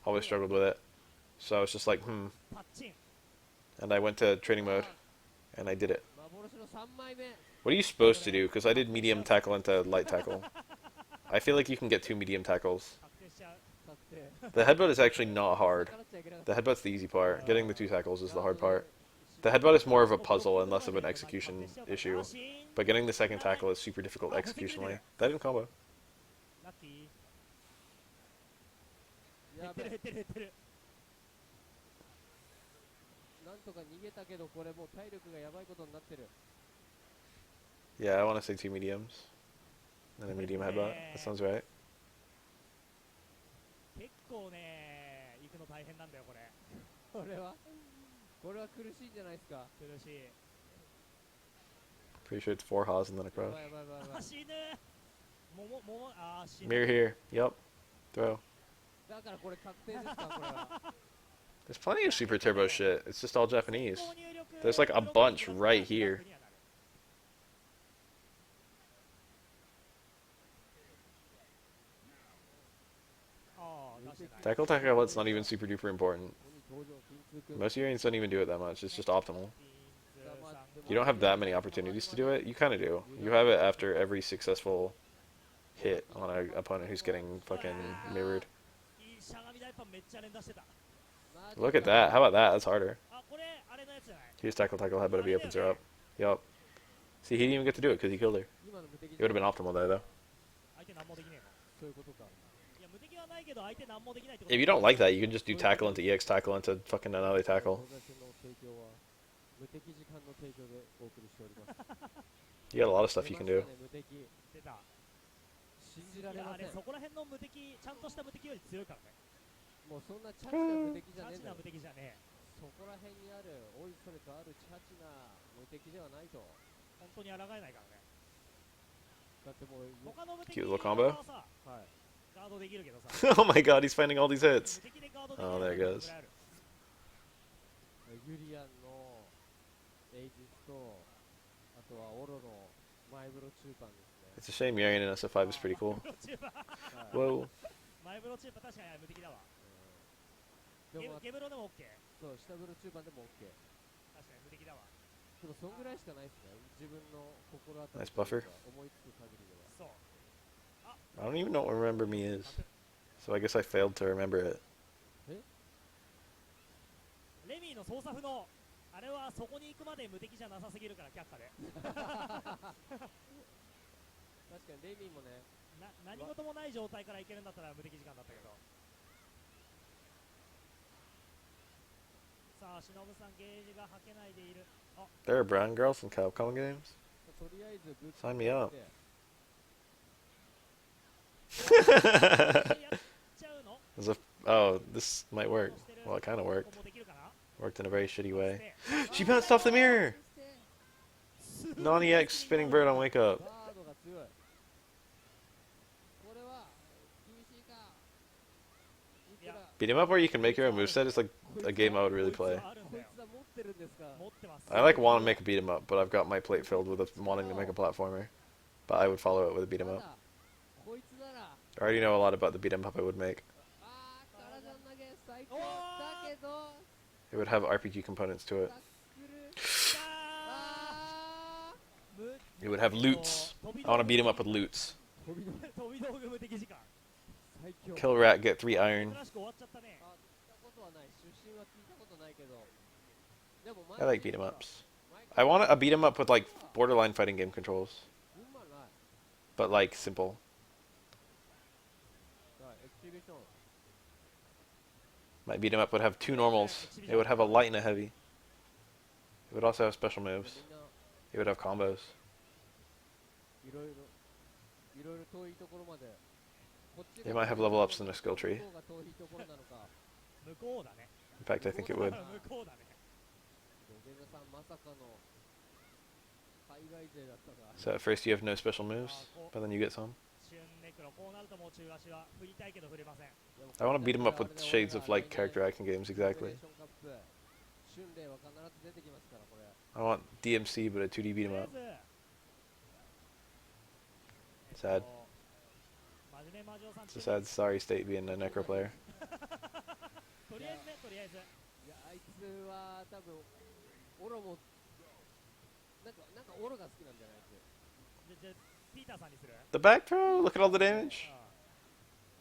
A: always struggled with it. So I was just like,
C: パッチン
A: and I went to training mode, and I did it.
B: 幻の3枚目
A: What are you supposed to do? Because I did medium tackle into light tackle. I feel like you can get 2 medium tackles.
C: 確定しちゃう
B: 確定
A: The headbutt is actually not hard.
B: 逆らっちゃいけなかっ
A: The headbutt's the easy part. Getting the 2 tackles is the hard part. The headbutt is more of a puzzle and less of an execution issue, but getting the second tackle is super difficult executionally. That didn't combo.
C: ラッキ
B: たやべ
C: ー減ってる減ってる減ってる
B: なんとか逃げたけどこれもう体力がやばいことになってる
A: Yeah, I want to say 2 mediums. And a medium headbutt. That sounds right.
C: 結構ね行くの大変なんだよこれ
B: これは苦しいんじゃないですか
C: 苦しい
A: Pretty sure it's 4 Haas and then a
B: や
A: crouch.
B: ばいやばいやばいやばい
C: 死ぬあー死ぬ
A: Mirror here. Yup. Throw.
B: だからこれ確定ですかこれは
A: There's plenty of Super Turbo shit. It's just all Japanese.
C: 高入力
A: There's like a bunch right here.
C: あー出してない
A: Tackle headbutt's not even super duper important.
B: ここに登場金通くん
A: Most variants don't even do it that much. It's just optimal.
C: ピンズさん
A: You don't have that many opportunities to do it. You kind of do. You have it after every successful hit on an opponent who's getting fucking mirrored.
C: いいしゃがみ台パンめっちゃ連打してた
B: マジ
A: Look at that. How about that? That's harder.
C: あこれあれのやつじゃない
A: He just tackle headbutt if he opens her up. Yup. See, he didn't even get to do it because he killed her.
B: 今の無敵
A: It would have been optimal there, though.
C: 相手何もできねえの
B: そういうことか
C: いや無敵はないけど相手何もできないってこと
A: If you don't like that, you can just do tackle into EX tackle into fucking another tackle.
B: 私の提供は無敵時間の提供でお送りしております
A: You got a lot of stuff you can
B: 出
A: do.
B: ましたね無敵
C: 出た
B: 信じら
C: いやあ
B: れません
C: れそこら辺の無敵ちゃんとした無敵より強いからね
B: もうそんなチャチな無敵じゃ
C: チャチな
B: ねえんだよ
C: 無敵じゃねえ
B: そこら辺にあるおいそれとあるチャチな無敵ではないと
C: 本当に抗えないからね
B: だってもう
C: 他の無敵
A: Cute little combo.
C: はさ
B: はい
C: ガードできるけどさ
A: Oh my god, he's finding all these hits.
C: 無敵でガードでき
A: Oh,
C: ない
A: there it goes.
B: ユリアンのエイジスとあとはオロの前風呂中盤ですね
A: It's a shame Yarian in SF5 is pretty cool.
B: はい
A: Whoa.
C: 前風呂チープ確かに無敵だわ
B: でも
C: ゲブロでも OK
B: そう下風呂中盤でも OK
C: 確かに無敵だわ
B: でもそんぐらいしかないですね自分の心当たり
A: Nice buffer.
B: 思いつく限りでは
C: そう
A: I don't even know what remember me is. So I guess I failed to remember it.
C: レミーの操作不能あれはそこに行くまで無敵じゃなさすぎるから却下で
B: 確かにレイミンもね、
C: 何事もない状態からいけるんだったら無敵時間だったけど。さあ、忍さんゲージがはけないでいる。あ、
A: There are brown girls in Capcom games.
B: とりあえずぶっ
A: Sign me up.
C: やっちゃうの？
A: As if, oh, this might work.
C: してる。
A: Well, it kind of
C: こ
A: worked.
C: こもできるかな？
A: Worked in a very shitty way.
C: そして
A: She bounced off the mirror!
C: すごい
A: Nani X spinning bird on wake up.
B: ガードが強い。これは厳しいか。いくら
A: Beat 'em up where you can make your own moveset is like a game I would really
C: こい
A: play.
C: つはあるん
B: こい
C: だよ。
B: つは持ってるんですか。
C: 持ってます。
A: I like want to make a beat 'em up, but I've got my plate filled with wanting to make a platformer. But I would follow it with a beat 'em
B: ま
A: up.
B: だこいつなら
A: I already know a lot about the beat 'em up I would make.
B: あーからじゃん投げ最高だけど
A: It would have RPG components to it.
B: タックルあーむ
A: It would have loots. I want to beat 'em up with loots.
B: 飛び道具
C: 飛び道具無敵時間。
B: 最強
A: Kill rat, get 3 iron.
C: 珍しく終わっちゃったね。
B: あ聞いたことはない出身は聞いたことないけどでも
A: I like beat 'em ups. I want a beat 'em up with like borderline fighting game controls,
B: うまない
A: but like simple.
B: さあエクシビション
A: My beat 'em up would have 2 normals. It would have a light and a heavy. It would also have special
B: みん
A: moves.
B: な
A: It would have combos.
B: いろいろ遠いところまでこっち
A: They might have level ups in their skill tree.
B: 向こうが遠いところなのか
C: 向こうだね。
A: In fact, I think it would.
C: 向こうだね。
B: 土下座さんまさかの海外勢だったが
A: So at first you have no special moves, but then you get some.
C: シュンネクロ、こうなるともう中足は振りたいけど振れません。
A: I want to beat 'em up with shades of like character action games, exactly.
B: 訓練は必ず出てきますからこれ
A: I want DMC, but a 2D beat 'em
C: とりあえ
A: up.
C: ず
A: Sad.
C: 真面目魔女さん
A: It's a sad, sorry state being a necro player.
C: とりあえずね、とりあえず。
B: いやあいつは多分オロもなんかオロが好きなんじゃないあいつ
C: じゃピーターさんにする？
A: The back throw, look at all the damage.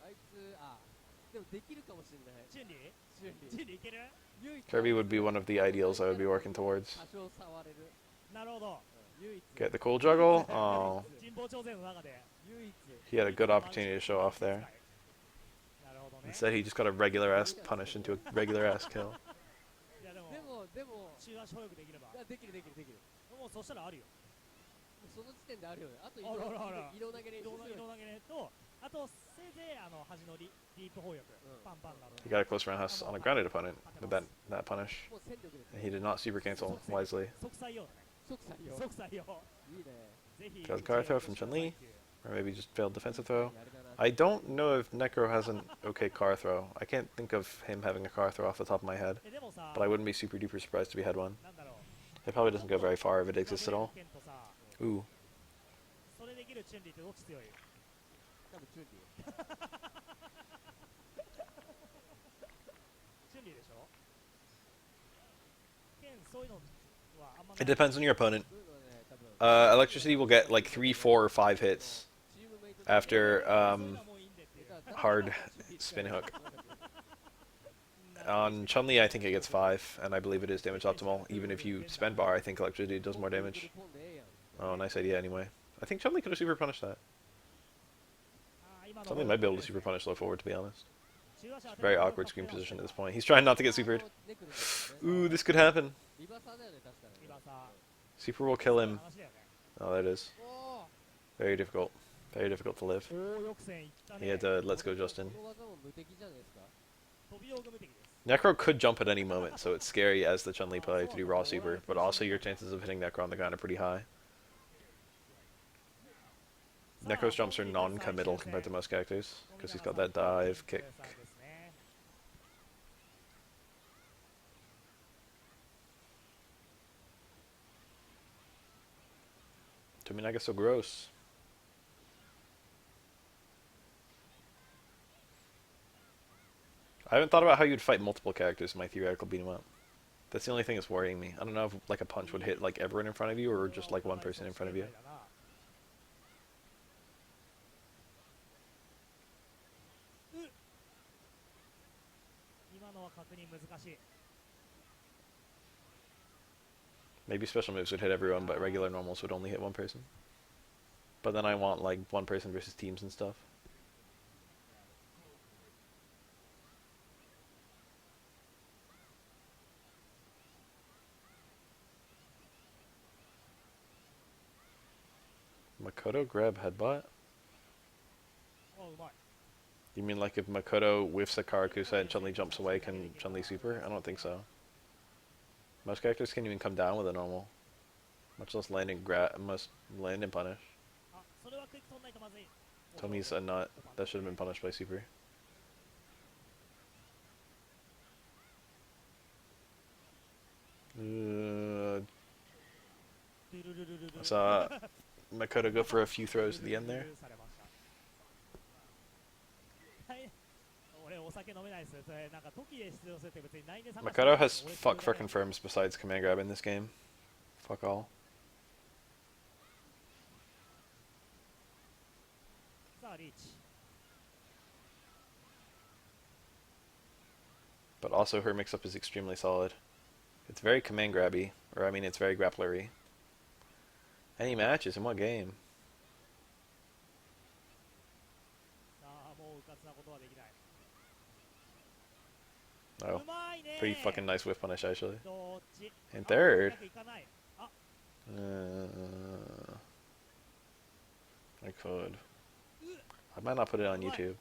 B: あいつでもできるかもしれない
C: チュンリー？
B: 瞬利
C: チュンリーいける？
B: 唯一
A: Kirby would be one of the ideals I would be working towards.
B: 多少触れる
C: なるほど。
B: 唯一
A: Get the cool juggle. Oh,
C: 神保調整の中で。
B: 唯一
A: he had a good opportunity to show off there.
C: なるほどね。
A: Instead, he just got a regular ass punish into a regular ass kill.
C: いやでも
B: でも
C: 中足保育できれば。
B: いやできる
C: もうそしたらあるよ。
B: その時点であるよねあと
C: あらあらあら
B: 色投げ練習
C: 色
B: するよ
C: 投げねと、あとせいぜい端のディープ保育、パンパンなど。
A: He got a close roundhouse on a grounded opponent with that punish.
B: もう戦力で
A: And he did not super cancel wisely.
C: 即採用だね。
B: 即採用
C: 即採用。
B: いいね
C: ぜひ。
A: Got the car throw from Chun-Li, or maybe just failed defensive throw.
B: あれだな
A: I don't know if Necro has an okay car throw. I can't think of him having a car throw off the top of my head,
C: でもさ、
A: but I wouldn't be super duper surprised if he had one.
C: なんだろう。
A: It probably doesn't go very far if it exists at all.
C: 剣とさ、
A: Ooh,
C: それできるチュンリーってどっち強い？
B: 多分チュンリー
C: チュンリーでしょ？剣そういうのはあんまない。
A: it depends on your opponent.
B: そういうのはね多分
A: Electricity will get like 3, 4, or 5 hits
B: チームメイト
A: after
C: そういうのはもういいんでっていう
A: hard spin hook. On Chun-Li, I think it gets 5, and I believe it is damage optimal. Even if you spend bar, I think electricity does more damage. Oh, nice idea anyway. I think Chun-Li could have super punished that.
C: あー今の
A: Chun-Li might be able to super punish low forward, to be honest.
C: 中足当てる
A: Very
C: と
A: awkward screen position at this point. He's trying not to get supered. Ooh, this could happen.
B: リバサだよね確かに
C: 今さ、
A: Super will kill him.
C: 話だよね。
A: Oh, there it is.
B: お
A: Very difficult. Very difficult to live.
C: 大抑制いったね。
A: He had to let's go Justin.
B: この技も無敵じゃないですか
C: 飛び道具無敵です。
A: Necro could jump at any moment, so it's scary as the Chun-Li player to do raw super, but also your chances of hitting Necro on the ground are pretty high. Necro's jumps are non-committal compared to most characters, because he's got that dive, kick. 'Tominaga so gross. I haven't thought about how you'd fight multiple characters in my theoretical beat 'em up. That's the only thing that's worrying me. I don't know if like a punch would hit like everyone in front of you or just like one person in front of you.
C: 今のは確認難しい。
A: Maybe special moves would hit everyone, but regular normals would only hit one person. But then I want like one person versus teams and stuff. Makoto grab headbutt?
C: おうまい
A: You mean like if Makoto whiffs a Karakusa and Chun-Li jumps away, can Chun-Li super? I don't think so. Most characters can't even come down with a normal. Much less land and land and punish.
C: あそれはクイック取んないとまずい
A: Tommy's a nut. That should have been punished by super.
C: ルルルルルル
A: I saw Makoto go for a few throws at the end there.
C: されましたはい俺お酒飲めないですそれなんか時で出場するって別に内で探して
A: Makoto has fuck for confirms besides command grab in this game. Fuck all.
C: さあリーチ
A: But also her mix-up is extremely solid. It's very command grabby, or I mean it's very grapplery. Any matches in what game?
C: さあもううかつなことはできない
A: Oh,
C: うまいね
A: pretty fucking nice whiff punish actually.
C: どっち
A: And
C: あ
A: third.
C: うまくいかないあ
A: I could. I might not put it on YouTube.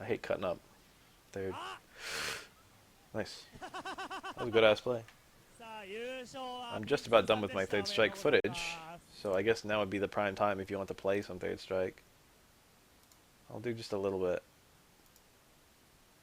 A: I hate cutting up. Third.
C: あ
A: Nice. That was a good ass play.
C: さあ優勝は
A: I'm just about done with my third strike
C: おめでとうござい
A: footage,
C: ます
A: so I guess now would be the prime time if you want to play some third strike. I'll do just a little bit.